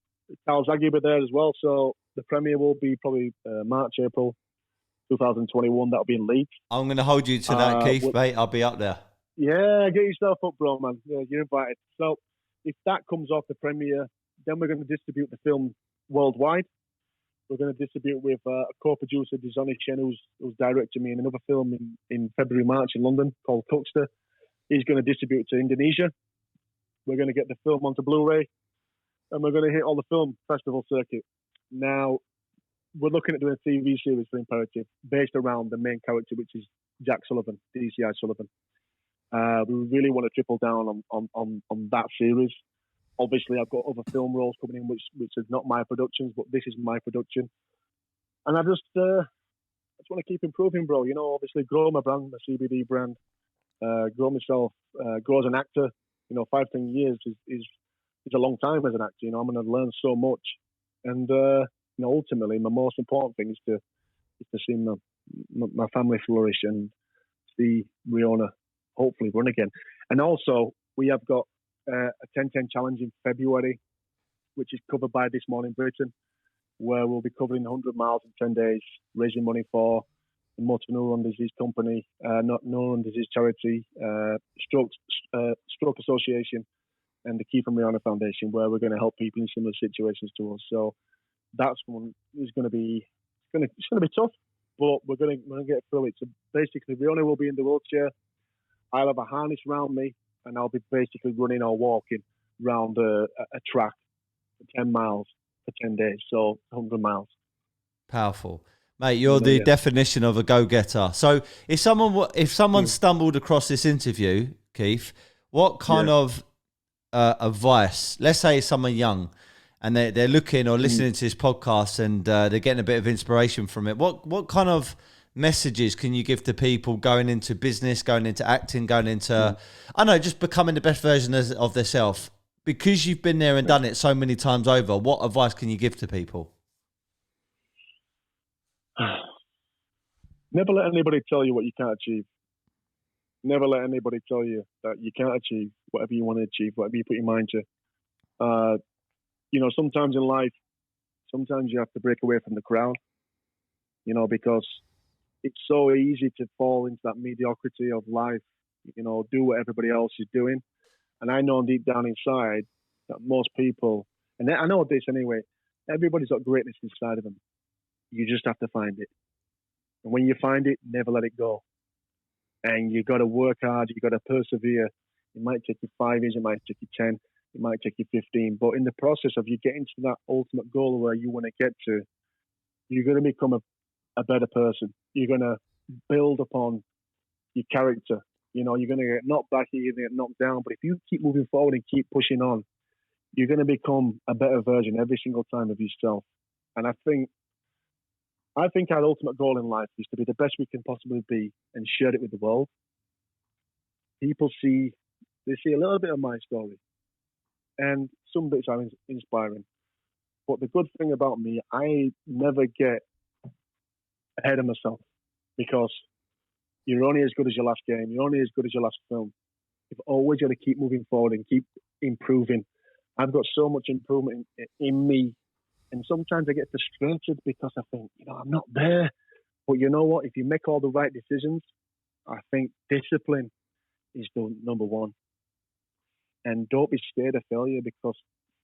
Carl Zaggy there as well, so the premiere will be probably March, April 2021. That'll be in Leeds. I'm going to hold you to that, Keith, mate. I'll be up there. Yeah, get yourself up, bro, man. Yeah, you're invited. So if that comes off the premiere, then we're going to distribute the film worldwide. We're going to distribute with a co-producer, Dizoni Chen, who's directing me in another film in February, March in London called Cookster. He's going to distribute to Indonesia. We're going to get the film onto Blu-ray, and we're going to hit all the film festival circuit. Now, we're looking at doing a TV series for Imperative based around the main character, which is Jack Sullivan, DCI Sullivan. We really want to triple down on that series. Obviously, I've got other film roles coming in, which is not my productions, but this is my production. And I just want to keep improving, bro. Obviously grow my brand, my CBD brand, grow myself, grow as an actor. 5-10 years is a long time as an actor. I'm going to learn so much. And, ultimately, my most important thing is to see my family flourish and see Riona hopefully run again. And also, we have got a 10-10 challenge in February, which is covered by This Morning Britain, where we'll be covering 100 miles in 10 days, raising money for the Motor Neuron Disease Company, Neuron Disease Charity, Stroke Association, and the Keith and Rihanna Foundation, where we're going to help people in similar situations to us. So that's one is going to be it's going to be tough, but we're going to get through it. So basically, Rihanna will be in the wheelchair. I'll have a harness around me, and I'll be basically running or walking around a track for 10 miles for 10 days, so 100 miles. Powerful. Mate, you're the definition of a go-getter. So if someone stumbled across this interview, Keith, what kind of advice, let's say someone young, and they're looking or listening to this podcast and they're getting a bit of inspiration from it, what kind of messages can you give to people going into business, going into acting, going into, just becoming the best version of themselves? Because you've been there and done it so many times over, what advice can you give to people? Never let anybody tell you what you can't achieve. Never let anybody tell you that you can't achieve whatever you want to achieve, whatever you put your mind to. Sometimes in life, you have to break away from the crowd, because it's so easy to fall into that mediocrity of life, do what everybody else is doing. And I know deep down inside that most people, and I know this anyway, everybody's got greatness inside of them. You just have to find it. And when you find it, never let it go. And you got to work hard. You got to persevere. It might take you 5 years. It might take you 10. It might take you 15. But in the process of you getting to that ultimate goal where you want to get to, you're going to become a better person. You're going to build upon your character. You're going to get knocked back, you're going to get knocked down. But if you keep moving forward and keep pushing on, you're going to become a better version every single time of yourself. And I think our ultimate goal in life is to be the best we can possibly be and share it with the world. People see a little bit of my story, and some bits are inspiring. But the good thing about me, I never get ahead of myself, because you're only as good as your last game. You're only as good as your last film. You've always got to keep moving forward and keep improving. I've got so much improvement in me And sometimes I get frustrated because I think, I'm not there. But you know what? If you make all the right decisions, I think discipline is the number one. And don't be scared of failure, because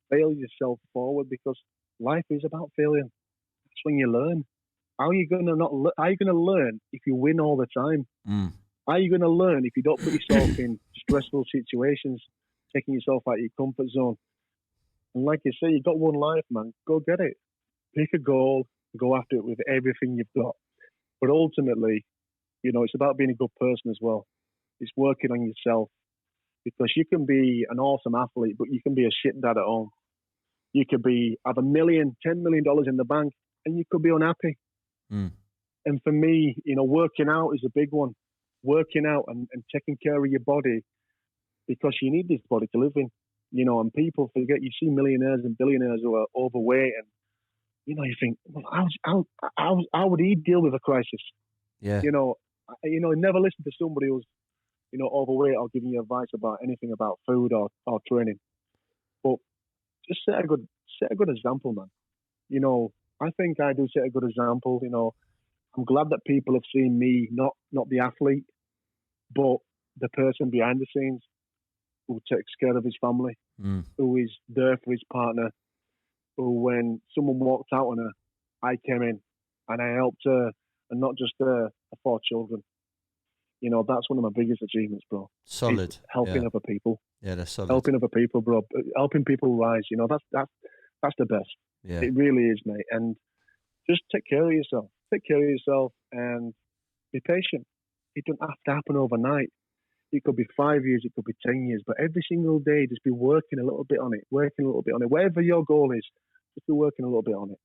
fail yourself forward, because life is about failure. That's when you learn. How are you going to learn if you win all the time? How are you going to learn if you don't put yourself in stressful situations, taking yourself out of your comfort zone? And like you say, you've got one life, man. Go get it. Pick a goal, go after it with everything you've got. But ultimately, it's about being a good person as well. It's working on yourself, because you can be an awesome athlete, but you can be a shit dad at home. You could have $1 million, $10 million in the bank, and you could be unhappy. And for me, working out is a big one. Working out and taking care of your body, because you need this body to live in. And people forget. You see millionaires and billionaires who are overweight, and you think, well, how would he deal with a crisis? Yeah. Never listen to somebody who's overweight or giving you advice about anything about food or training. But just set a good example, man. I think I do set a good example. I'm glad that people have seen me, not the athlete, but the person behind the scenes who takes care of his family, who is there for his partner, who, when someone walked out on her, I came in and I helped her, and not just her 4 children. That's one of my biggest achievements, bro. Solid. It's helping other people. Yeah, that's solid. Helping other people, bro. Helping people rise. That's the best. Yeah. It really is, mate. And just take care of yourself. Take care of yourself and be patient. It doesn't have to happen overnight. It could be 5 years, it could be 10 years, but every single day, just be working a little bit on it. Whatever your goal is, just be working a little bit on it.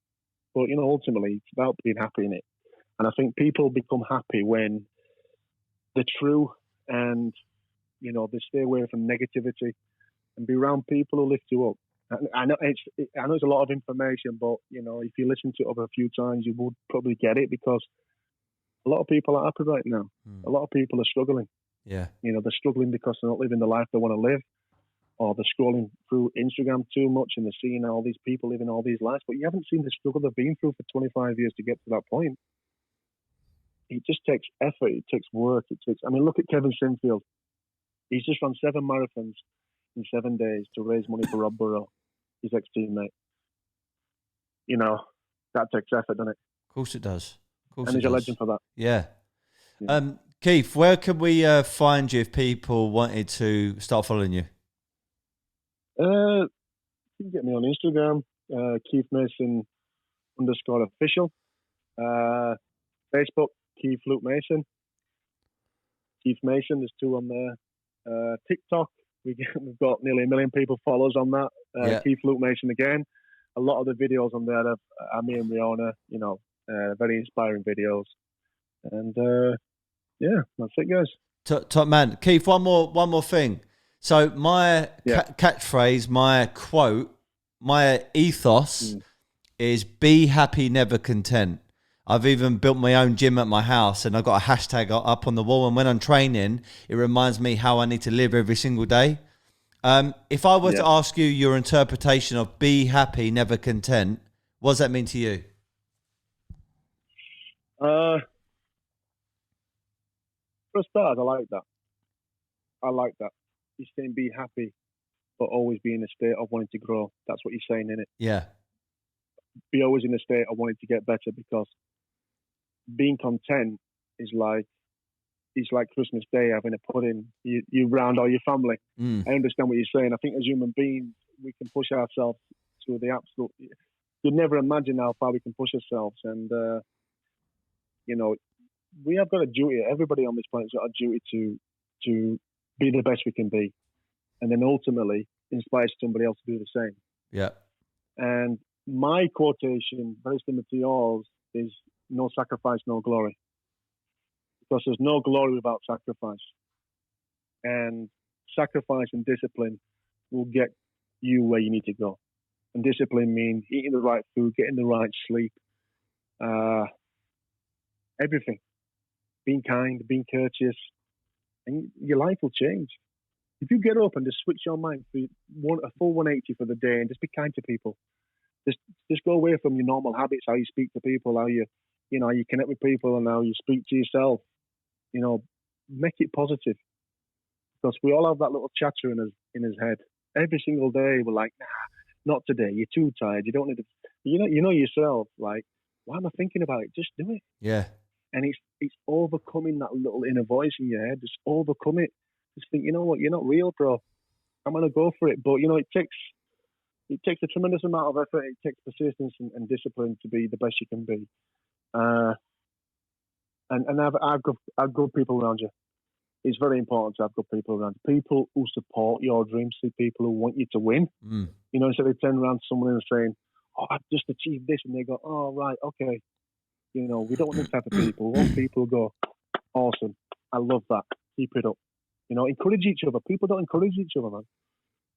But, ultimately, it's about being happy in it. And I think people become happy when they're true and, they stay away from negativity and be around people who lift you up. I know it's a lot of information, but, if you listen to it over a few times, you would probably get it, because a lot of people are happy right now. A lot of people are struggling. Yeah. They're struggling because they're not living the life they want to live, or they're scrolling through Instagram too much and they're seeing all these people living all these lives, but you haven't seen the struggle they've been through for 25 years to get to that point. It just takes effort. It takes work. Look at Kevin Sinfield. He's just run 7 marathons in 7 days to raise money for Rob Burrow, his ex-teammate. That takes effort, doesn't it? Of course it does. And he's a legend for that. Yeah. Keith, where can we find you if people wanted to start following you? You can get me on Instagram, Keith Mason _official. Facebook, Keith Luke Mason. Keith Mason, there's 2 on there. TikTok, we've got nearly 1 million people follow us on that. Keith Luke Mason again. A lot of the videos on there are me and Rihanna, very inspiring videos. And that's it, guys. Top man. Keith, one more thing. So my catchphrase, my quote, my ethos is be happy, never content. I've even built my own gym at my house, and I've got a hashtag up on the wall. And when I'm training, it reminds me how I need to live every single day. If I were to ask you your interpretation of be happy, never content, what does that mean to you? For a start, I like that. You're saying be happy, but always be in a state of wanting to grow. That's what you're saying, innit? Yeah. Be always in a state of wanting to get better, because being content is like Christmas Day having a pudding. You round all your family. I understand what you're saying. I think as human beings, we can push ourselves to the absolute. You'd never imagine how far we can push ourselves, and we have got a duty. Everybody on this planet's got a duty to be the best we can be, and then ultimately inspire somebody else to do the same. Yeah. And my quotation, very similar to yours, is no sacrifice, no glory. Because there's no glory without sacrifice. And sacrifice and discipline will get you where you need to go. And discipline means eating the right food, getting the right sleep, everything. Being kind, being courteous, and your life will change. If you get up and just switch your mind for a full 180 for the day and just be kind to people, just go away from your normal habits, how you speak to people, how you connect with people, and how you speak to yourself. Make it positive, because we all have that little chatter in his head every single day. We're like, nah, not today. You're too tired. You don't need to. You know yourself. Like, why am I thinking about it? Just do it. Yeah. And it's overcoming that little inner voice in your head. Just overcome it. Just think, you know what? You're not real, bro. I'm gonna go for it. But it takes a tremendous amount of effort. It takes persistence and discipline to be the best you can be. And have good people around you. It's very important to have good people around you. People who support your dreams, people who want you to win. Instead of turning around to someone and saying, "Oh, I've just achieved this," and they go, "Oh, right, okay." We don't want this type of people. We want people who go, "Awesome, I love that. Keep it up." Encourage each other. People don't encourage each other, man.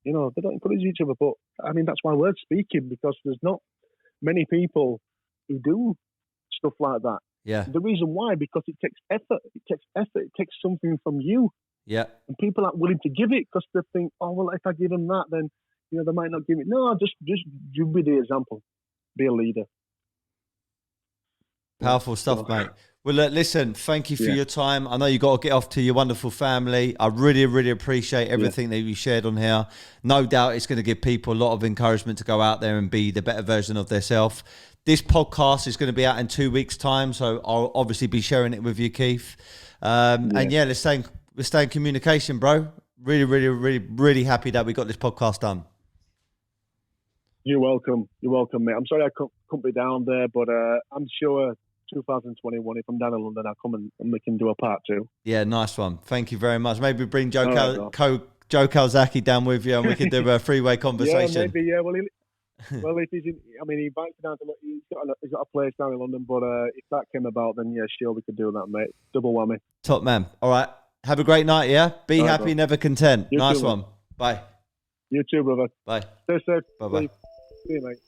They don't encourage each other. But I mean, that's why we're speaking, because there's not many people who do stuff like that. Yeah. The reason why, because it takes effort. It takes something from you. Yeah. And people aren't willing to give it because they think, "Oh, well, if I give them that, then they might not give it." No, just you be the example. Be a leader. Powerful stuff, mate. Well, listen, thank you for your time. I know you got to get off to your wonderful family. I really, really appreciate everything that you shared on here. No doubt it's going to give people a lot of encouragement to go out there and be the better version of themselves. This podcast is going to be out in 2 weeks' time, so I'll obviously be sharing it with you, Keith. And let's stay in communication, bro. Really, really, really, really happy that we got this podcast done. You're welcome. You're welcome, mate. I'm sorry I couldn't be down there, but I'm sure 2021, if I'm down in London, I'll come and we can do a part 2. Yeah, nice one. Thank you very much. Maybe bring Joe Calzaghe down with you and we can do a three-way conversation. Yeah, maybe, yeah. Well, if he invites me down to, he's got a place down in London, but if that came about, then yeah, sure, we could do that, mate. Double whammy. Top man. All right. Have a great night, yeah? Be happy, bro. Never content. You nice too, one. man. Bye. You too, brother. Bye. Stay safe. Bye-bye. See you, mate.